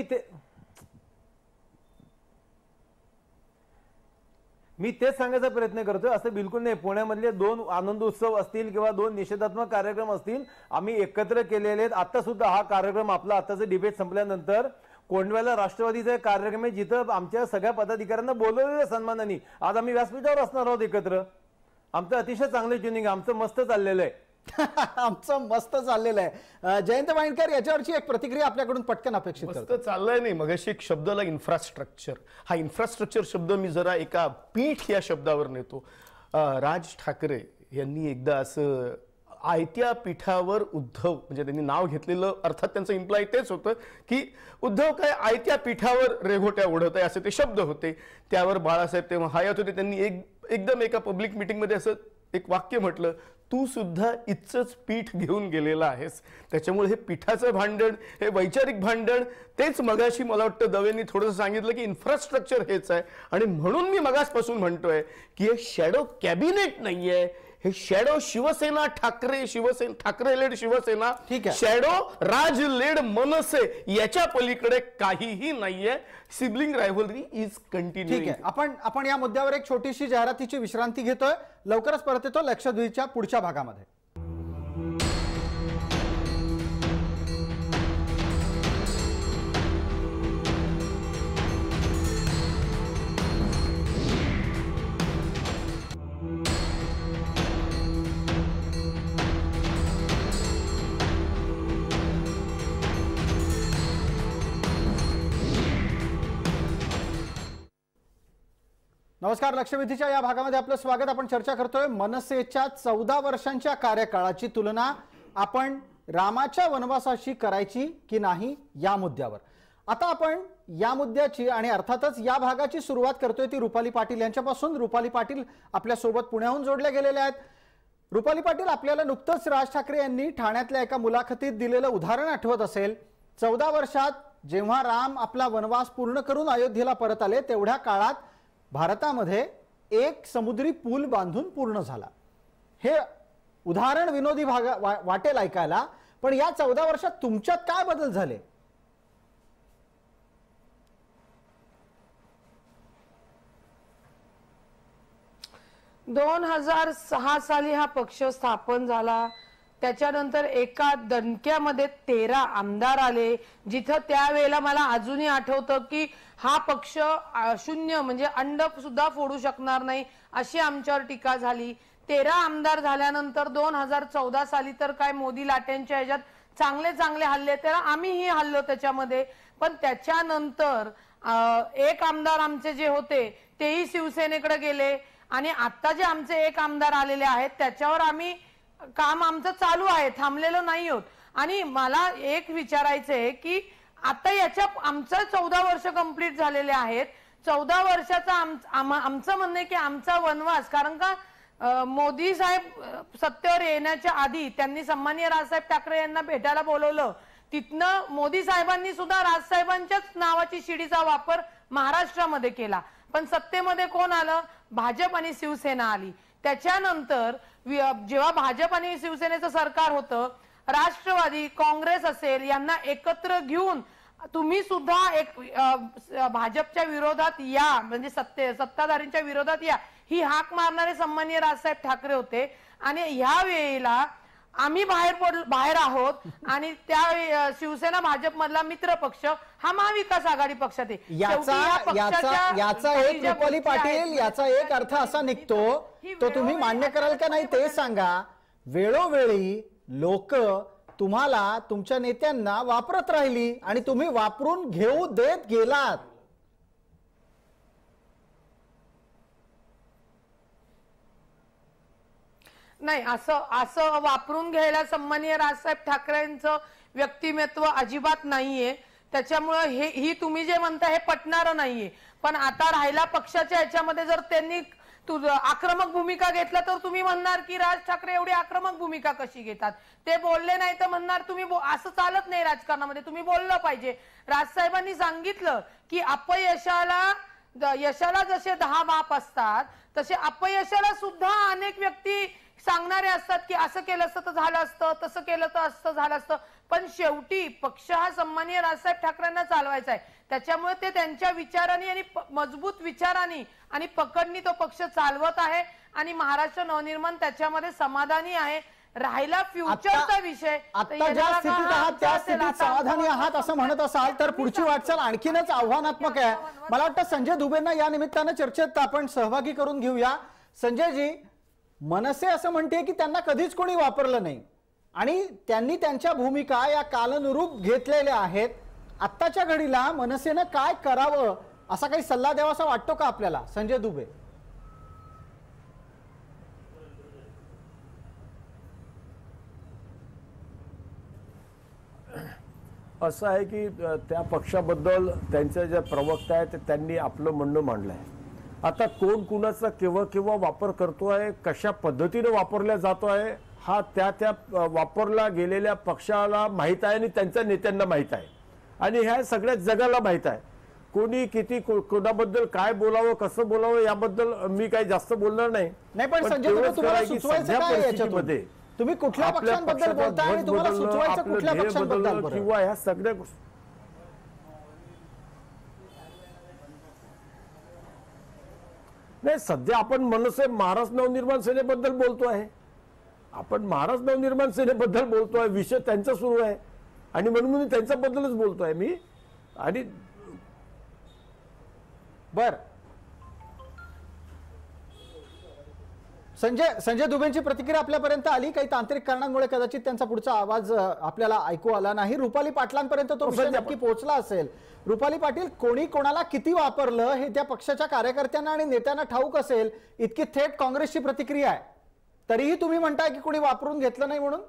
मी तेच सांगायचा प्रयत्न करतोय. असं बिलकुल नाही. पुण्यामधले 2 आनंद उत्सव असतील किंवा 2 निषेधात्मक कार्यक्रम असतील, आम्ही एकत्र केलेले आहेत. आता सुद्धा हा कार्यक्रम आपला आताचं डिबेट संपल्यानंतर कोंडव्याला राष्ट्रवादीचा कार्यक्रम आहे, जिथं आमच्या सगळ्या पदाधिकाऱ्यांना बोलवलेलं सन्मानाने. आज आम्ही व्यासपीठावर असणार आहोत एकत्र. आमचं अतिशय चांगलं ट्युनिंग, आमचं मस्त चाललेलं आहे. आमचं मस्त चाललेलं आहे. जयंत वाईनकर, याच्यावरची एक प्रतिक्रिया आपल्याकडून पटकन अपेक्षित करतो. मस्त चाललंय. नाही, मगाशी एक शब्द आला इन्फ्रास्ट्रक्चर. हा इन्फ्रास्ट्रक्चर शब्द मी जरा एका पीठ या शब्दावर नेतो. राज ठाकरे यांनी एकदा असं आयत्या पीठावर उद्धव, म्हणजे त्यांनी नाव घेतलेलं, अर्थात त्यांचं इम्प्लाय तेच होतं की उद्धव काय आयत्या पीठावर रेघोट्या उडवत आहे, असे ते शब्द होते. त्यावर बाळासाहेब तेव्हा हयात होते, त्यांनी एकदम एका पब्लिक मीटिंगमध्ये असं एक वाक्य म्हटलं, तू सुद्धा इथचंच पीठ घेऊन गेलेला आहेस. त्याच्यामुळे हे पीठाचं भांडण, हे वैचारिक भांडण, तेच मगाशी मला वाटतं दवेंनी थोडंसं सांगितलं की इन्फ्रास्ट्रक्चर हेच आहे. आणि म्हणून मी मगासपासून म्हणतोय की हे शॅडो कॅबिनेट नाहीये, हे shadow Shivsena Thackeray led Shivsena, shadow Raj led MNS, याच्या पलीकडे काहीही नाहीये. Sibling rivalry is continue. ठीक आहे, आपण या मुद्द्यावर एक छोटीशी जाहिरातीची विश्रांती घेतोय. लवकरच परत येतो लक्षद्वीपच्या पुढच्या भागामध्ये. नमस्कार, लक्षवेधीच्या या भागामध्ये आपलं स्वागत. आपण चर्चा करतोय मनसेच्या 14 वर्षांच्या कार्यकाळाची तुलना आपण रामाच्या वनवासाशी करायची की नाही या मुद्द्यावर. आता आपण या मुद्द्याची आणि अर्थातच या भागाची सुरुवात करतोय ती रुपाली पाटील यांच्यापासून. रुपाली पाटील आपल्या सोबत पुण्याहून जोडल्या गेलेल्या आहेत. रुपाली पाटील, आपल्याला नुकतंच राज ठाकरे यांनी ठाण्यातल्या एका मुलाखतीत दिलेलं उदाहरण आठवत असेल. 14 वर्षात जेव्हा राम आपला वनवास पूर्ण करून अयोध्येला परत आले, तेवढ्या काळात भारतामध्ये एक समुद्री पूल बांधून पूर्ण झाला. हे उदाहरण विनोदी वाटेल ऐकायला, पण या 14 वर्षात तुमच्यात काय बदल झाले? दोन 2006 साली हा पक्ष स्थापन झाला. त्याच्यानंतर एका दणक्यामध्ये 13 आमदार आले, जिथं त्यावेळेला मला अजूनही आठवतं की हा पक्ष शून्य म्हणजे अंड सुद्धा फोडू शकणार नाही अशी आमच्यावर टीका झाली. 13 आमदार झाल्यानंतर 2014 साली तर काय मोदी लाट्यांच्या ह्याच्यात चांगले हल्ले, तर आम्हीही हल्लो त्याच्यामध्ये. पण त्याच्यानंतर एक आमदार आमचे जे होते तेही शिवसेनेकडे गेले आणि आता जे आमचे एक आमदार आलेले आहेत त्याच्यावर आम्ही काम आमचं चालू आहे, थांबलेलं नाही आहोत. आणि मला एक विचारायचंय की आता याच्या आमचं 14 वर्ष कंप्लीट झालेले आहेत. 14 वर्षाचा आमचं म्हणणं आहे की आमचा वनवास, कारण का मोदी साहेब सत्तेवर येण्याच्या आधी त्यांनी सन्माननीय राजसाहेब ठाकरे यांना भेटायला बोलवलं. तिथनं मोदी साहेबांनी सुद्धा राजसाहेबांच्याच नावाची शिडीचा वापर महाराष्ट्रामध्ये केला. पण सत्तेमध्ये कोण आलं? भाजप आणि शिवसेना आली. त्याच्यानंतर जेव्हा भाजप आणि शिवसेनेचं सरकार होतं, राष्ट्रवादी काँग्रेस असेल यांना एकत्र घेऊन तुम्ही सुद्धा एक भाजपच्या विरोधात या, म्हणजे सत्ताधारींच्या विरोधात या ही हाक मारणारे सन्माननीय राजसाहेब ठाकरे होते. आणि ह्या वेळेला आम्ही बाहेर आहोत आणि त्या शिवसेना भाजप मधला मित्र पक्ष हा महाविकास आघाडी पक्षात आहे. याचा एक रुपाली पाटील, याचा एक अर्थ असा निघतो, तो तुम्ही मान्य कराल का नाही ते सांगा. वेळोवेळी लोक तुम्हाला तुमच्या नेत्यांना वापरत राहिली आणि तुम्ही वापरून घेऊ देत गेलात. नाही, असं वापरून घ्यायला सन्माननीय राजसाहेब ठाकरेंचं व्यक्तिमत्व अजिबात नाहीये. त्याच्यामुळे ही तुम्ही जे म्हणता हे पटणारं नाहीये. पण आता राहिला पक्षाच्या ह्याच्यामध्ये जर त्यांनी आक्रमक भूमिका घेतला तर तुम्ही म्हणणार की राज ठाकरे एवढी आक्रमक भूमिका कशी घेतात. ते बोलले नाही तर म्हणणार तुम्ही असं चालत नाही राजकारणामध्ये, तुम्ही बोललं पाहिजे. राजसाहेबांनी सांगितलं की यशाला जसे 10 बाप असतात तसे अपयशाला सुद्धा अनेक व्यक्ती सांगणारे असतात की असं केलं असतं तर झालं असतं, तसं केलं तर असतं झालं असतं. पण शेवटी पक्ष हा सन्माननीय राजसाहेब ठाकरेंना चालवायचा आहे. त्याच्यामुळे ते त्यांच्या विचारांनी आणि मजबूत विचारांनी आणि पकडनी तो पक्ष चालवत आहे आणि महाराष्ट्र नवनिर्माण त्याच्यामध्ये समाधानी आहे. राहिला फ्युचरचा विषय, आता ज्या स्थितीत आहात त्या स्थितीत समाधानी आहात असं म्हणत असाल तर पुढची वाटचाल आणखीनच आव्हानात्मक आहे. मला वाटतं संजय दुबेंना या निमित्तानं चर्चेत आपण सहभागी करून घेऊया. संजयजी, मनसे असं म्हणते की त्यांना कधीच कोणी वापरलं नाही आणि त्यांनी त्यांच्या भूमिका या कालानुरूप घेतलेल्या आहेत. आत्ताच्या घडीला मनसेनं काय करावं असा काही सल्ला द्यावासा वाटतो का आपल्याला, संजय दुबे? असं आहे की त्या पक्षाबद्दल त्यांच्या ज्या प्रवक्ता आहेत त्यांनी आपलं म्हणणं मांडलंय. आता कोण कुणाचा केव्हा वापर करतोय, कशा पद्धतीने वापरला जातोय हा त्या वापरला गेलेल्या पक्षाला माहित आहे आणि त्यांच्या नेत्यांना माहित आहे आणि ह्या सगळ्या जगाला माहित आहे. कोणी किती कोणाबद्दल काय बोलावं कसं बोलावं याबद्दल मी काही जास्त बोलणार नाही. पण संजय दुबे, तुम्हाला सुचवायचं काय याच्यामध्ये? तुम्ही कुठल्या पक्षांबद्दल बोलताय आणि तुम्हाला सुचवायचं कुठल्या पक्षांबद्दल किंवा ह्या सगळ्या नाही. सध्या आपण मनसे महाराष्ट्र नवनिर्माण सेनेबद्दल बोलतो आहे, आपण महाराष्ट्र नवनिर्माण सेनेबद्दल बोलतोय, विषय त्यांचा सुरू आहे आणि म्हणून मी त्यांच्याबद्दलच बोलतोय मी. आणि बर, संजय दुबेंची प्रतिक्रिया आपल्यापर्यंत आली. काही तांत्रिक कारणांमुळे कदाचित त्यांचा पुढचा आवाज आपल्याला ऐकू आला नाही. रुपाली पाटलांपर्यंत तो विषय नक्की पोहोचला असेल. रुपाली पाटील, कोणी कोणाला किती वापरलं हे त्या पक्षाच्या कार्यकर्त्यांना आणि नेत्यांना ठाऊक असेल. इतकी थेट काँग्रेसची प्रतिक्रिया आहे, तरीही तुम्ही म्हणताय की कोणी वापरून घेतलं नाही म्हणून?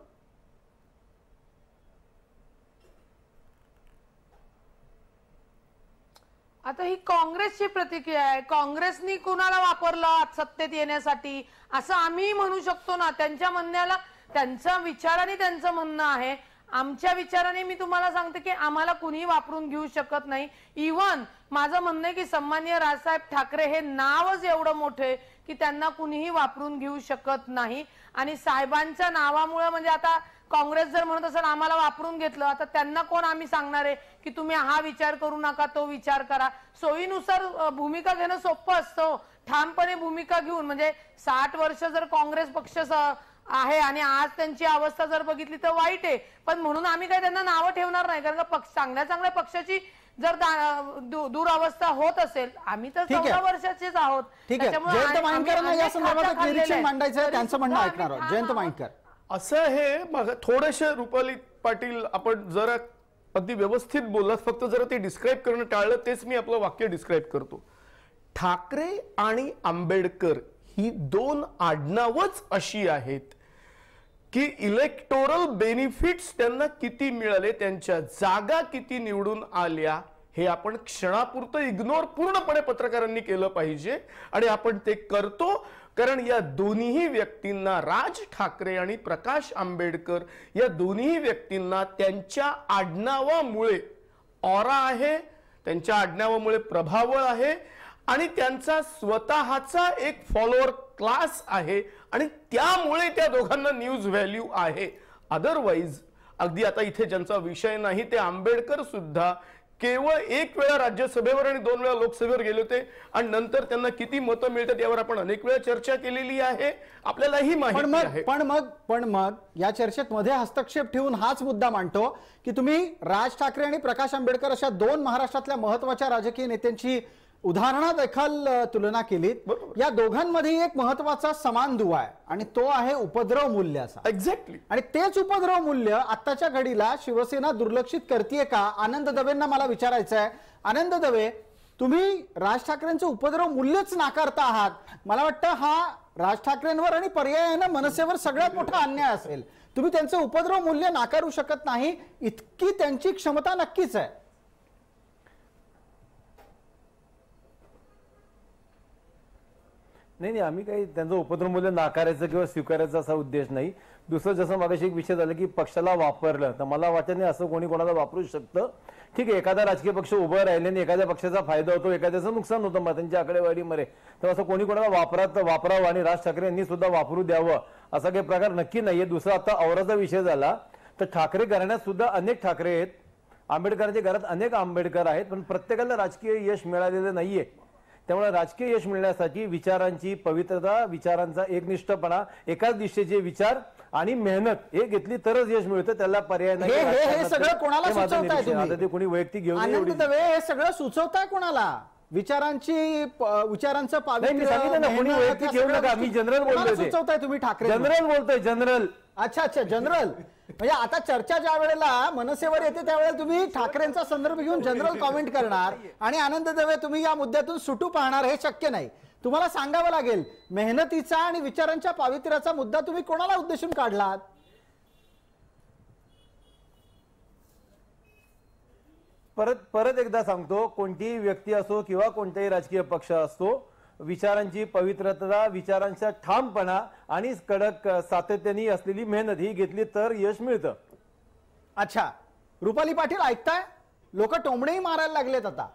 आता ही काँग्रेसची प्रतिक्रिया आहे. काँग्रेसनी कुणाला वापरलं सत्तेत येण्यासाठी असं आम्ही म्हणू शकतो ना. त्यांच्या म्हणण्याला त्यांच्या विचाराने त्यांचं म्हणणं आहे. आमच्या विचाराने मी तुम्हाला सांगते की आम्हाला कुणीही वापरून घेऊ शकत नाही. इव्हन माझं म्हणणं आहे की सन्माननीय राजसाहेब ठाकरे हे नावच एवढं मोठे की त्यांना कुणीही वापरून घेऊ शकत नाही. आणि साहेबांच्या नावामुळे म्हणजे आता काँग्रेस जर म्हणत असेल आम्हाला वापरून घेतलं, आता त्यांना कोण आम्ही सांगणार आहे की तुम्ही हा विचार करू नका, तो विचार करा. सोयीनुसार भूमिका घेणं सोपं असतं. ठामपणे भूमिका घेऊन म्हणजे 60 वर्ष जर काँग्रेस पक्ष आहे आणि आज त्यांची अवस्था जर बघितली तर वाईट आहे. पण म्हणून आम्ही काही त्यांना नावं ठेवणार नाही, कारण का चांगल्या पक्षाची जर दुरावस्था होत असेल, आम्ही तर 14 वर्षाचेच आहोत. त्याच्यामुळे जयंत माइंडकरांना या संदर्भात निरीक्षण मांडायचं आहे, त्यांचं म्हणणं ऐकणार आहोत. जयंत माइंडकर, असं हे बघा, थोडेसे रुपाली पाटील आपण जरा अगदी व्यवस्थित बोललात, फक्त जरा ते डिस्क्राईब करणं टाळलं. तेच मी आपलं वाक्य डिस्क्राईब करतो. ठाकरे आणि आंबेडकर ही दोन आडनावच अशी आहेत की इलेक्टोरल बेनिफिट्स त्यांना किती मिळाले, त्यांच्या जागा किती निवडून आल्या, हे आपण क्षणापुरतं इग्नोर पूर्णपणे पत्रकारांनी केलं पाहिजे. आणि आपण ते करतो कारण या दोन्ही व्यक्तींना, राज ठाकरे आणि प्रकाश आंबेडकर या दोन्ही व्यक्तींना त्यांच्या आडनावामुळे ऑरा आहे, त्यांच्या आडनावामुळे प्रभाव आहे आणि त्यांचा स्वतःचा एक फॉलोअर क्लास आहे आणि त्यामुळे त्या दोघांना न्यूज व्हॅल्यू आहे. अदरवाईज अगदी आता इथे ज्यांचा विषय नाही ते आंबेडकर सुद्धा केवळ एक वेळा राज्यसभेवर आणि 2 वेळा लोकसभेवर गेले होते आणि नंतर त्यांना किती मतं मिळतात यावर आपण अनेक वेळा चर्चा केलेली आहे, आपल्यालाही माहिती आहे. पण मग या चर्चेत मध्ये हस्तक्षेप ठेवून हाच मुद्दा मांडतो की तुम्ही राज ठाकरे आणि प्रकाश आंबेडकर अशा 2 महाराष्ट्रातल्या महत्वाच्या राजकीय नेत्यांची उदाहरणादाखल तुलना केलीत. या दोघांमध्ये एक महत्वाचा समान दुवा आहे आणि तो आहे उपद्रव मूल्याचा. एक्झॅक्टली. आणि तेच उपद्रव मूल्य आत्ताच्या घडीला शिवसेना दुर्लक्षित करते का? आनंद दवेंना मला विचारायचं आहे. आनंद दवे, तुम्ही राज ठाकरेंचं उपद्रव मूल्यच नाकारता आहात. मला वाटतं हा राज ठाकरेंवर आणि पर्यायानं मनसेवर सगळ्यात मोठा अन्याय असेल. तुम्ही त्यांचं उपद्रव मूल्य नाकारू शकत नाही, इतकी त्यांची क्षमता नक्कीच आहे. नाही, आम्ही काही त्यांचं उपद्रव मूल्य नाकारायचं किंवा स्वीकारायचा असा उद्देश नाही. दुसरं, जसं मागाशी एक विषय झाला की पक्षाला वापरलं, तर मला वाटत नाही असं कोणी कोणाला वापरू शकतं. ठीक आहे, एखादा राजकीय पक्ष उभं राहिल्याने एखाद्या पक्षाचा फायदा होतो, एखाद्याचं नुकसान होतं मतांच्या आकडेवारीमध्ये, तर असं कोणी कोणाला वापरावं आणि राज ठाकरे यांनी सुद्धा वापरू द्यावं असा काही प्रकार नक्की नाहीये. दुसरा, आता औराचा विषय झाला तर ठाकरे घराण्यात सुद्धा अनेक ठाकरे आहेत, आंबेडकरांच्या घरात अनेक आंबेडकर आहेत, पण प्रत्येकाला राजकीय यश मिळालेलं नाहीये. त्यामुळे राजकीय यश मिळण्यासाठी विचारांची पवित्रता, विचारांचा एकनिष्ठपणा, एकाच दिशेचे विचार आणि मेहनत हे घेतली तरच यश मिळतं. त्याला पर्याय नाही. हे सगळं कोणाला सुचवताय तुम्ही? आता ते कोणी वैयक्तिक घेऊन आनंद दवे, हे सगळं सुचवताय कोणाला? विचारांचं पावित्र्य, सांगितलं ना, कोणी वैयक्तिक घेऊ नका. मी जनरल बोलतोय. सुचवताय तुम्ही ठाकरे? जनरल बोलतोय, जनरल. अच्छा, जनरल. म्हणजे आता चर्चा ज्या वेळेला मनसेवर येते त्यावेळेला तुम्ही ठाकरेंचा संदर्भ घेऊन जनरल कॉमेंट करणार आणि आनंद दवे तुम्ही या मुद्द्यातून सुटू पाहणार, हे शक्य नाही. तुम्हाला सांगावं लागेल, मेहनतीचा आणि विचारांच्या पावित्र्याचा मुद्दा तुम्ही कोणाला उद्देशून काढलात? परत एकदा सांगतो, कोणतीही व्यक्ती असो किंवा कोणताही राजकीय पक्ष असतो, विचारांची पवित्रता, विचारांचा ठामपणा आणि कडक सातत्याने असलेली मेहनत ही घेतली तर यश मिळतं. अच्छा, रुपाली पाटील ऐकताय? लोक टोमणेही मारायला लागलेत आता.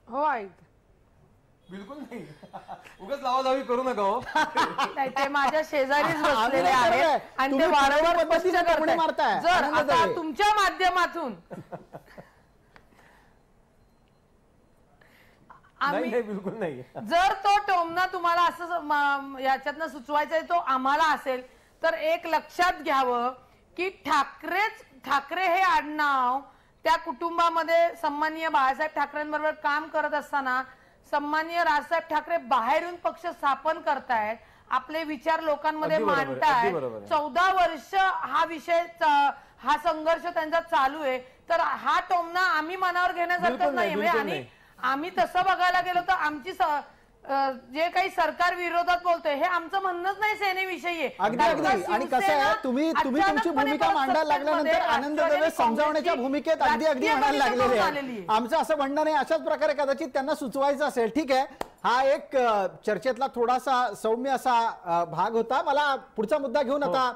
हो, ऐक. बिलकुल नाही, उगाच लावालावी करू नका हो. नाही, ते माझ्या शेजारीच बसलेले आहेत आणि ते वारंवार स्पष्ट करताय. जर आता तुमच्या माध्यमातून नाही, बिलकुल नाही. जर तो टोमना तुम्हाला असं याच्यातनं सुचवायचा आहे तो आम्हाला असेल तर एक लक्षात घ्यावं की ठाकरे हे आडनाव त्या कुटुंबामध्ये सन्माननीय बाळासाहेब ठाकरेंबरोबर काम करत असताना सन्माननीय राजसाहेब ठाकरे बाहेरून पक्ष स्थापन करतायत, आपले विचार लोकांमध्ये मांडतायत. 14 वर्ष हा विषय, हा संघर्ष त्यांचा चालू आहे. तर हा टोमना आम्ही मनावर घेण्यासारखं नाही. आणि आम्ही तसं बघायला गेलो तर आमची जे काही सरकार विरोधात बोलतोय हे आमचं म्हणणंच नाही सेनेविषयी. अगदी. आणि कसं आहे, तुम्ही तुमची भूमिका मांडायला लागल्यानंतर आनंद दवे समजावण्याच्या भूमिकेत अगदी म्हणायला लागलेले आहे. आमचं असं म्हणणं नाही. अशाच प्रकारे कदाचित त्यांना सुचवायचं असेल. ठीक आहे, हा एक चर्चेतला थोडासा सौम्य असा भाग होता. मला पुढचा मुद्दा घेऊन आता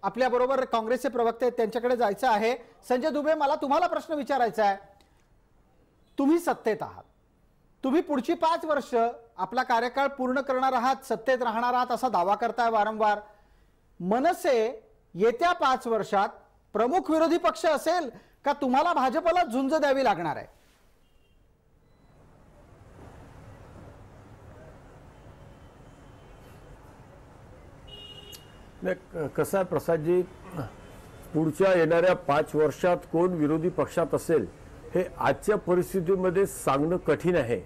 आपल्या बरोबर काँग्रेसचे प्रवक्ते त्यांच्याकडे जायचं आहे. संजय दुबे, मला तुम्हाला प्रश्न विचारायचा आहे. तुम्ही सत्तेत आहात, तुम्ही पुढची 5 वर्ष आपला कार्यकाळ पूर्ण करणार आहात, सत्तेत राहणार आहात असा दावा करताय वारंवार. मनसे येत्या 5 वर्षात प्रमुख विरोधी पक्ष असेल का तुम्हाला भाजपला झुंज द्यावी लागणार आहे? कसं आहे प्रसादजी, पुढच्या येणाऱ्या 5 वर्षात कोण विरोधी पक्षात असेल हे आजच्या परिस्थितीमध्ये सांगणं कठीण आहे.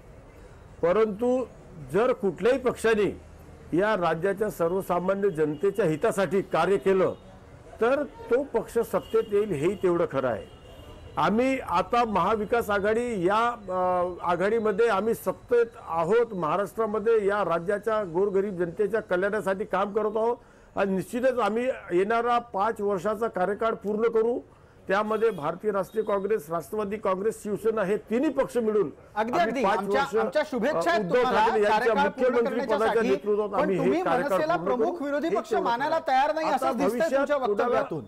परंतु जर कुठल्याही पक्षाने या राज्याच्या सर्वसामान्य जनतेच्या हितासाठी कार्य केलं तर तो पक्ष सत्तेत येईल, हेही तेवढं खरं आहे. आम्ही आता महाविकास आघाडी या आघाडीमध्ये आम्ही सत्तेत आहोत महाराष्ट्रामध्ये, या राज्याच्या गोरगरीब जनतेच्या कल्याणासाठी काम करत आहोत आणि निश्चितच आम्ही येणारा 5 वर्षाचा कार्यकाळ पूर्ण करू. त्यामध्ये भारतीय राष्ट्रीय काँग्रेस, राष्ट्रवादी काँग्रेस, शिवसेना हे तिन्ही पक्ष मिळून अगदी आम्ही 5 वर्ष आमच्या शुभेच्छा आहेत उद्धव तुम्हाला ठाकरे यांच्या कार्यकाळ पूर्ण मुख्यमंत्री पदाच्या करण्यासाठी. नेतृत्वात पण आम्ही तुम्ही हे कार्यकाळ मनसेला पूर्ण प्रमुख करू. विरोधी हे पक्ष तेवढं मानायला करा. तयार नाही आता असं दिसतंय भविष्यात तुमच्या पुढाला- वक्तव्यातून.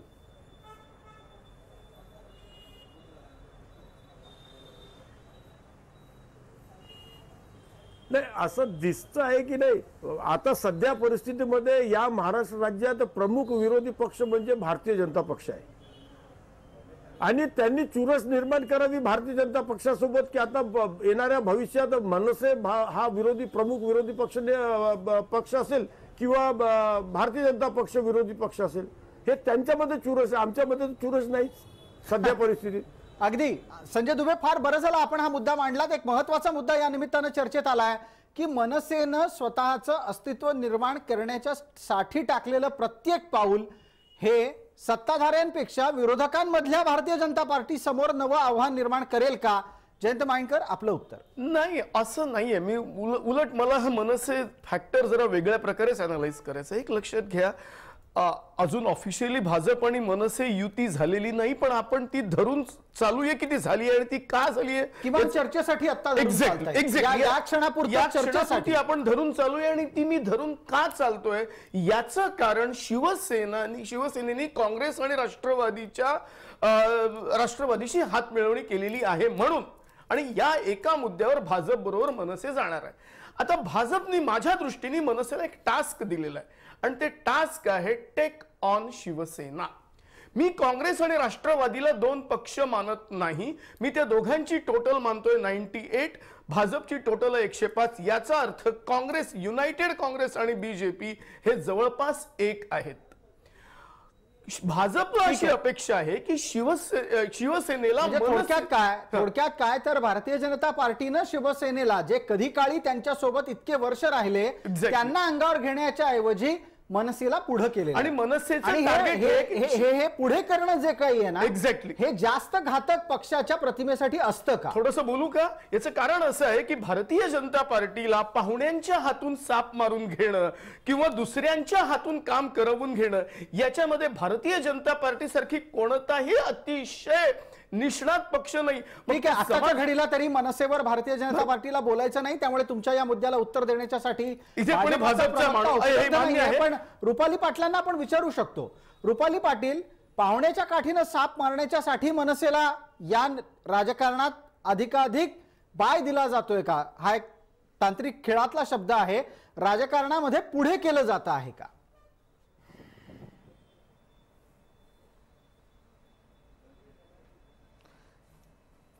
नाही असं दिसतं आहे की नाही. आता सध्या परिस्थितीमध्ये या महाराष्ट्र राज्यात प्रमुख विरोधी पक्ष म्हणजे भारतीय जनता पक्ष आहे आणि त्यांनी चुरस निर्माण करावी भारतीय जनता पक्षासोबत की आता येणाऱ्या भविष्यात मनसे हा प्रमुख विरोधी पक्ष असेल किंवा भारतीय जनता पक्ष विरोधी पक्ष असेल, हे त्यांच्यामध्ये चुरस आहे. आमच्यामध्ये चुरस नाहीच सध्या परिस्थितीत. अगदी संजय दुबे, फार बरं झालं आपण हा मुद्दा मांडलात. एक महत्वाचा मुद्दा या निमित्तानं चर्चेत आलाय की मनसेनं स्वतःचं अस्तित्व निर्माण करण्याच्या साठी टाकलेलं प्रत्येक पाऊल हे सत्ताधाऱ्यांपेक्षा विरोधकांमधल्या भारतीय जनता पार्टी समोर नवं आव्हान निर्माण करेल का? जयंत माइंडकर, आपलं उत्तर. नाही, असं नाहीये. मी उलट मला हा मनसे फॅक्टर जरा वेगळ्या प्रकारेच अनालाइज करायचं. एक लक्षात घ्या, अजून ऑफिशियली भाजप आणि मनसे युती झालेली नाही, पण आपण ती धरून चालूया की ती झाली आहे आणि ती का झाली आहे किंवा चर्चेसाठी आता या क्षणापुरता चर्चेसाठी आपण धरून चालूया. आणि ती मी धरून का चालतोय याचं कारण शिवसेनेने काँग्रेस आणि राष्ट्रवादीशी हात मिळवणी केलेली आहे म्हणून. आणि या एका मुद्द्यावर भाजप बरोबर मनसे जाणार आहे. आता भाजपने माझ्या दृष्टीने मनसेला एक टास्क दिलेला आहे आणि ते टास्क आहे टेक ऑन शिवसेना. मी काँग्रेस आणि राष्ट्रवादीला 2 पक्ष मानत नाही. मी त्या दोघांची टोटल मानतोय 98, भाजपची टोटल 105. याचा अर्थ काँग्रेस, युनायटेड काँग्रेस आणि बीजेपी हे जवळपास 1 आहेत. भाजपला अशी अपेक्षा आहे की शिवसेनेला थोडक्यात काय तर भारतीय जनता पार्टीनं शिवसेनेला जे कधी काळी त्यांच्या सोबत इतके वर्ष राहिले त्यांना अंगावर घेण्याच्या ऐवजी मनसेला पुढे केले आणि मनसेचं हे पुढे करणं जे काही आहे ना, एक्झॅक्टली हे जास्त घातक पक्षाच्या प्रतिमेसाठी असतं का? थोडंसं बोलू का? याचं कारण असं आहे की भारतीय जनता पार्टीला पाहुण्यांच्या हातून साप मारून घेणं किंवा दुसऱ्यांच्या हातून काम करवून घेणं याच्यामध्ये भारतीय जनता पार्टी सारखी कोणताही अतिशय निष्णात पक्ष नाही. ठीक आहे, आताच्या घडीला तरी मनसेवर भारतीय जनता पार्टीला बोलायचं नाही, त्यामुळे तुमच्या या मुद्द्याला उत्तर देण्यासाठी इथे कोणी भाजपचा माणूस. पण रुपाली पाटलांना आपण विचारू शकतो. रुपाली पाटील, पाहुण्याच्या काठीनं साप मारण्याच्यासाठी मनसेला या राजकारणात अधिकाधिक बाय दिला जातोय का? हा एक तांत्रिक खेळातला शब्द आहे. राजकारणामध्ये पुढे केलं जातं आहे का?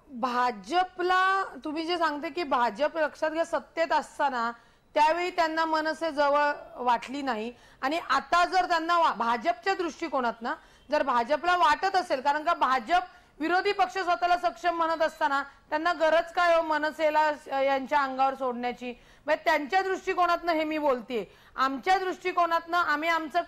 भाजपला तुम्ही जे सांगते की भाजप लक्षात घ्या सत्तेत असताना त्यावेळी त्यांना मनसे जवळ वाटली नाही आणि आता जर त्यांना भाजपच्या दृष्टिकोनात ना जर भाजपला वाटत असेल, कारण का भाजप विरोधी पक्ष स्वतःला सक्षम म्हणत असताना त्यांना गरज काय हो मनसेला यांच्या अंगावर सोडण्याची? त्यांच्या दृष्टिकोनातनं हे मी बोलतेय. आमच्या दृष्टिकोनातनं आम्ही आमचं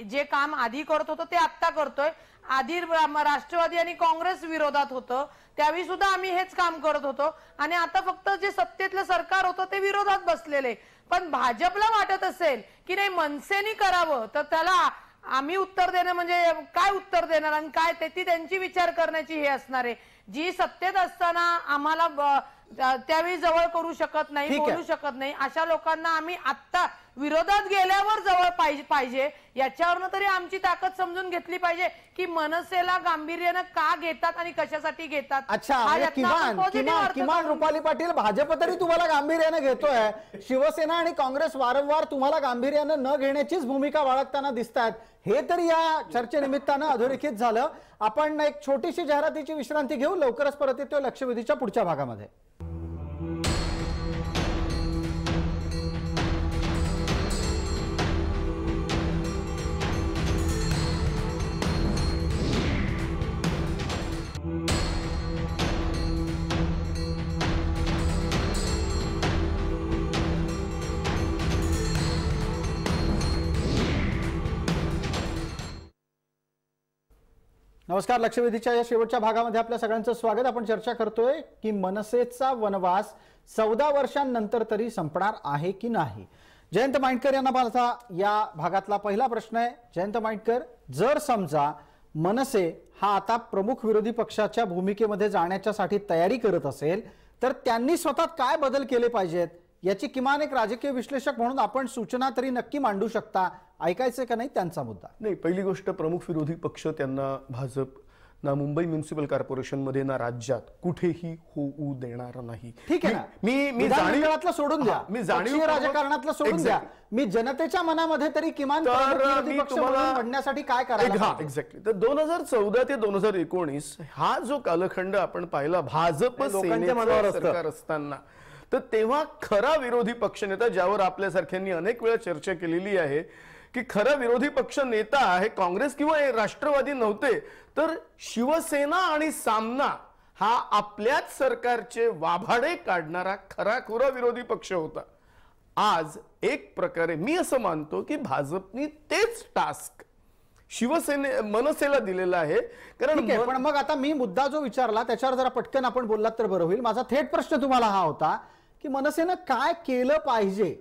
जे काम आधी करत होतो ते आत्ता करतोय. आधी राष्ट्रवादी आणि काँग्रेस विरोधात होतं त्यावेळी सुद्धा आम्ही हेच काम करत होतो आणि आता फक्त जे सत्तेतलं सरकार होतं ते विरोधात बसलेले. पण भाजपला वाटत असेल की नाही मनसेनी करावं तर त्याला आम्ही उत्तर देणं म्हणजे काय उत्तर देणार आणि काय ती त्यांची विचार करण्याची हे असणार आहे. जी सत्तेत असताना आम्हाला त्यावेळी जवळ करू शकत नाही, बोलू शकत नाही, अशा लोकांना आम्ही आत्ता विरोधात गेल्यावर जवळ पाहिजे. याच्यावरनं तरी आमची ताकद समजून घेतली पाहिजे की मनसेला गांभीर्यानं का घेतात आणि कशासाठी घेतात. अच्छा, किमान रुपाली पाटील, भाजप तरी तुम्हाला गांभीर्यानं घेतोय, शिवसेना आणि काँग्रेस वारंवार तुम्हाला गांभीर्यानं न घेण्याचीच भूमिका बाळगताना दिसतात. हे तरी या चर्चेनिमित्तानं अधोरेखित झालं. आपण एक छोटीशी जाहिरातीची विश्रांती घेऊ, लवकरच परत येतो लक्षवेधीच्या पुढच्या भागामध्ये. नमस्कार. लक्षवेधीच्या या शेवटच्या भागामध्ये आपल्या सगळ्यांचं स्वागत. आपण चर्चा करतोय की मनसेचा वनवास 14 वर्षांनंतर तरी संपणार आहे की नाही. जयंत माइंडकर यांना माझा या भागातला पहिला प्रश्न आहे. जयंत माइंडकर, जर समजा मनसे हा आता प्रमुख विरोधी पक्षाच्या भूमिकेमध्ये जाण्याच्यासाठी तयारी करत असेल तर त्यांनी स्वतः काय बदल केले पाहिजेत याची किमान एक राजकीय विश्लेषक म्हणून आपण सूचना तरी नक्की मांडू शकता. ऐकायचं का नाही त्यांचा मुद्दा? नाही, पहिली गोष्ट, प्रमुख विरोधी पक्ष त्यांना भाजप ना मुंबई म्युनिसिपल कॉर्पोरेशन मध्ये ना राज्यात कुठेही होऊ देणार नाही. ठीक आहे ना, मी विधानमंडळातलं सोडून द्या, मी पक्षीय राजकारणातलं सोडून द्या, मी जनतेच्या मनामध्ये तरी किमान विरोधी पक्ष म्हणून म्हणण्यासाठी काय करायला? एक्झॅक्टली. तर 2014 ते 2019 हा जो कालखंड आपण पाहिला भाजप सरकार असताना, तर तेव्हा खरा विरोधी पक्षनेता, ज्यावर आपल्यासारख्यांनी अनेक वेळा चर्चा केलेली आहे की खरा विरोधी पक्ष नेता हे काँग्रेस किंवा राष्ट्रवादी नव्हते, तर शिवसेना आणि सामना हा आपल्याच सरकारचे वाभाडे काढणारा खरा विरोधी पक्ष होता. आज एक प्रकारे मी असं मानतो की भाजपनी तेच टास्क मनसेला दिलेला आहे. कारण पण मग आता मी मुद्दा जो विचारला त्याच्यावर जरा पटकन आपण बोललात तर बरं होईल. माझा थेट प्रश्न तुम्हाला हा होता की मनसेनं काय केलं पाहिजे?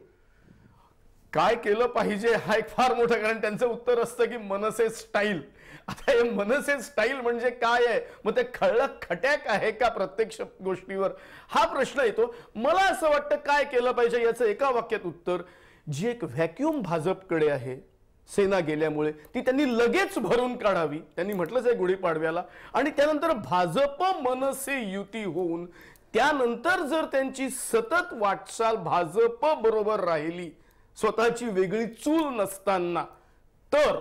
काय केलं पाहिजे हा एक फार मोठं, कारण त्यांचं उत्तर असतं की मनसे स्टाईल. आता हे मनसे स्टाईल म्हणजे काय आहे? मग ते खळक खट्याक आहे का प्रत्यक्ष गोष्टीवर, हा प्रश्न येतो. मला असं वाटतं काय केलं पाहिजे याचं एका वाक्यात उत्तर, जी एक व्हॅक्यूम भाजपकडे आहे सेना गेल्यामुळे, ती त्यांनी लगेच भरून काढावी. त्यांनी म्हटलंच आहे गुढीपाडव्याला. आणि त्यानंतर भाजप मनसे युती होऊन त्यानंतर जर त्यांची सतत वाटचाल भाजप बरोबर राहिली, स्वतःची वेगळी चूल नसताना, तर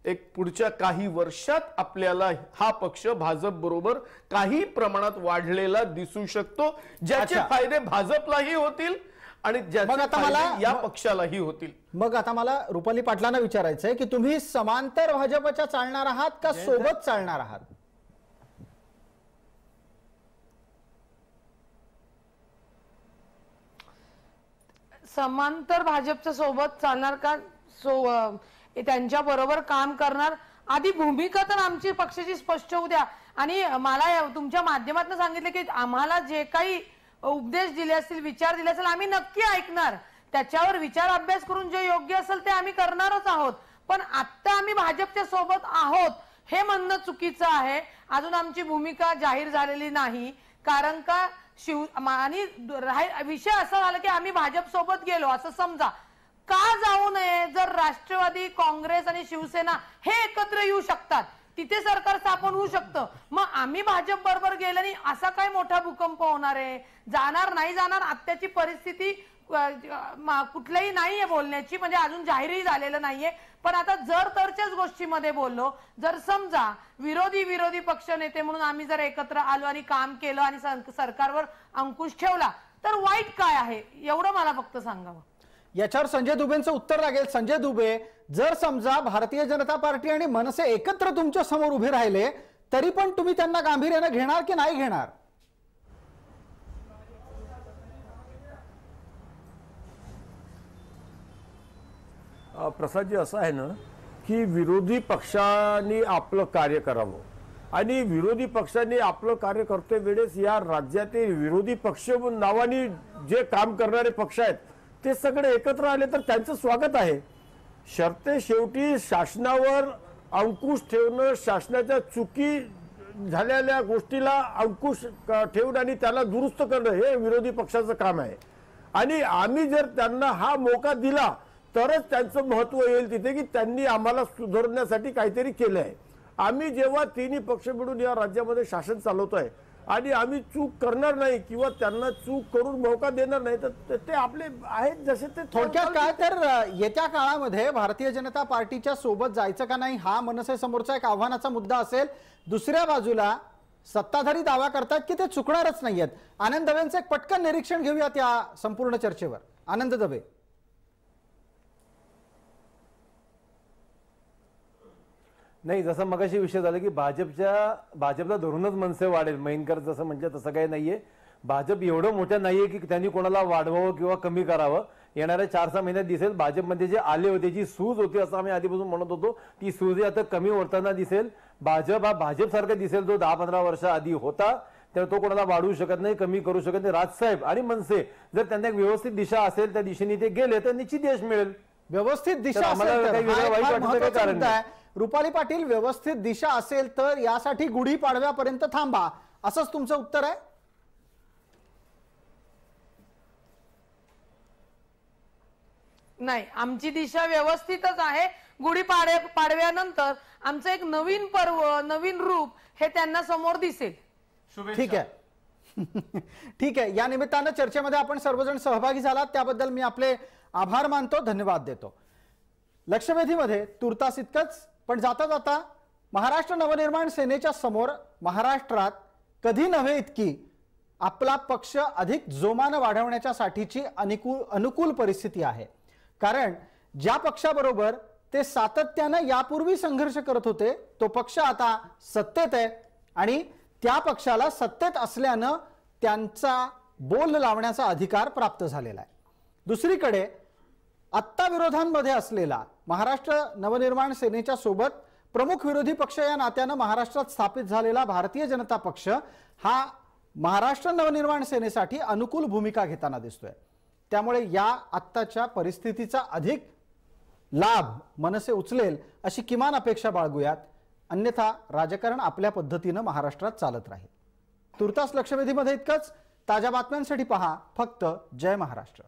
एक पुढच्या काही वर्षात आपल्याला हा पक्ष भाजप बरोबर काही प्रमाणात वाढलेला दिसू शकतो, ज्याचे फायदे भाजपलाही होतील आणि ज्याचे फायदे या पक्षालाही होतील. मग आता मला रुपाली पाटलांना विचारायचंय की तुम्ही समांतर भाजपच्या चालणार आहात का सोबत चालणार आहात? समांतर भाजपच्या सोबत चालणार का त्यांच्या बरोबर काम करणार? आधी भूमिका तर आमची पक्षाची स्पष्ट होऊ द्या. आणि मला तुमच्या माध्यमातून सांगितलं की आम्हाला जे काही उपदेश दिले असतील, विचार दिले असेल, आम्ही नक्की ऐकणार. त्याच्यावर विचार अभ्यास करून जे योग्य असेल ते आम्ही करणारच आहोत. पण आता आम्ही भाजपच्या सोबत आहोत हे म्हणणं चुकीचं आहे. अजून आमची भूमिका जाहीर झालेली नाही. कारण का आणि विषय असा झाला की आम्ही भाजप सोबत गेलो असं समजा. का जाऊ नये? जर राष्ट्रवादी, काँग्रेस आणि शिवसेना हे एकत्र येऊ शकतात, तिथे सरकार स्थापन होऊ शकतं. मग आम्ही भाजप बरोबर गेल्याने असा काय मोठा भूकंप होणार आहे? जाणार नाही जाणार, आत्ताची परिस्थिती कुठल्याही नाहीये बोलण्याची, म्हणजे अजून जाहीरही झालेलं नाहीये. पण आता जर तरच्याच गोष्टीमध्ये बोललो, जर समजा विरोधी पक्ष नेते म्हणून आम्ही जर एकत्र आलो आणि काम केलं आणि सरकारवर अंकुश ठेवला, तर वाईट काय आहे? एवढं मला फक्त सांगावं. याच्यावर संजय दुबेंचं उत्तर लागेल. संजय दुबे, जर समजा भारतीय जनता पार्टी आणि मनसे एकत्र तुमच्या समोर उभे राहिले तरी पण तुम्ही त्यांना गांभीर्याने घेणार की नाही घेणार? प्रसादजी, असं आहे ना की विरोधी पक्षांनी आपलं कार्य करावं आणि विरोधी पक्षांनी आपलं कार्य करते वेळेस या राज्यातील विरोधी पक्ष नावाने जे काम करणारे पक्ष आहेत ते सगळे एकत्र आले तर त्यांचं स्वागत आहे. शर्ते शेवटी शासनावर अंकुश ठेवणं, शासनाच्या चुकी झालेल्या गोष्टीला अंकुश ठेवून आणि त्याला दुरुस्त करणं हे विरोधी पक्षाचं काम आहे. आणि आम्ही जर त्यांना हा मौका दिला तरच त्यांचं महत्व येईल तिथे की त्यांनी आम्हाला सुधारण्यासाठी काहीतरी केलं आहे. आम्ही जेव्हा तिन्ही पक्ष मिळून या राज्यामध्ये शासन चालवतोय आणि आम्ही चूक करणार नाही किंवा त्यांना चूक करून मौका देणार नाही तर ते आपले आहेत जसे ते. थोडक्यात काय, तर येत्या काळामध्ये भारतीय जनता पार्टीच्या सोबत जायचं का नाही हा मनसे समोरचा एक आव्हानाचा मुद्दा असेल. दुसऱ्या बाजूला सत्ताधारी दावा करतात की ते चुकणारच नाहीयेत. आनंद दवेंचं एक पटकन निरीक्षण घेऊयात या संपूर्ण चर्चेवर. आनंद दवे. नाही, जसं मगाशी विषय झाला की भाजपला धरूनच मनसे वाढेल, मैनकर जसं म्हटलं तसं काही नाहीये. भाजप एवढं मोठं नाहीये की त्यांनी कोणाला वाढवावं किंवा कमी करावं. येणाऱ्या 4-6 महिन्यात दिसेल भाजपमध्ये जे आले होते, जी सूज होती असं आम्ही आधीपासून म्हणत होतो, ती सूज आता कमी होताना दिसेल. भाजप हा भाजप सारखा दिसेल जो 10-15 वर्ष आधी होता, तर तो कोणाला वाढवू शकत नाही, कमी करू शकत नाही. राजसाहेब आणि मनसे जर त्यांना एक व्यवस्थित दिशा असेल, त्या दिशेने ते गेले तर निश्चित यश मिळेल. व्यवस्थित दिशा तर आम्हाला असेल तर काही वेगळं हा एक वाईट फार वाटण्याचं काही महत्त्वाचा कारण मुद्दा नाही. आहे. रुपाली पाटील, व्यवस्थित दिशा असेल तर यासाठी गुढीपाडव्यापर्यंत थांबा, असंच तुमचं उत्तर आहे? नाही, आमची दिशा व्यवस्थितच आहे. पाडव्यानंतर आमचं एक नवीन पर्व, नवीन रूप हे त्यांना समोर दिसेल. ठीक आहे. ठीक आहे. या निमित्तानं चर्चेमध्ये आपण सर्वजण सहभागी झालात त्याबद्दल मी आपले आभार मानतो, धन्यवाद देतो. लक्षवेधीमध्ये तुर्तास इतकंच. पण जाता जाता महाराष्ट्र नवनिर्माण सेनेच्या समोर महाराष्ट्रात कधी नव्हे इतकी आपला पक्ष अधिक जोमानं वाढवण्याच्या साठीची अनुकूल परिस्थिती आहे. कारण ज्या पक्षाबरोबर ते सातत्यानं यापूर्वी संघर्ष करत होते तो पक्ष आता सत्तेत आहे आणि त्या पक्षाला सत्तेत असल्यानं त्यांचा बोल लावण्याचा अधिकार प्राप्त झालेला आहे. दुसरीकडे आत्ता विरोधांमध्ये असलेला महाराष्ट्र नवनिर्माण सेनेच्या सोबत प्रमुख विरोधी पक्ष या नात्यानं महाराष्ट्रात स्थापित झालेला भारतीय जनता पक्ष हा महाराष्ट्र नवनिर्माण सेनेसाठी अनुकूल भूमिका घेताना दिसतोय. त्यामुळे या आत्ताच्या परिस्थितीचा अधिक लाभ मनसे उचलेल अशी किमान अपेक्षा बाळगूयात. अन्यथा राजकारण आपल्या पद्धतीनं महाराष्ट्रात चालत राहील. तुर्तास लक्षवेधीमध्ये इतकंच. ताज्या बातम्यांसाठी पहा फक्त जय महाराष्ट्र.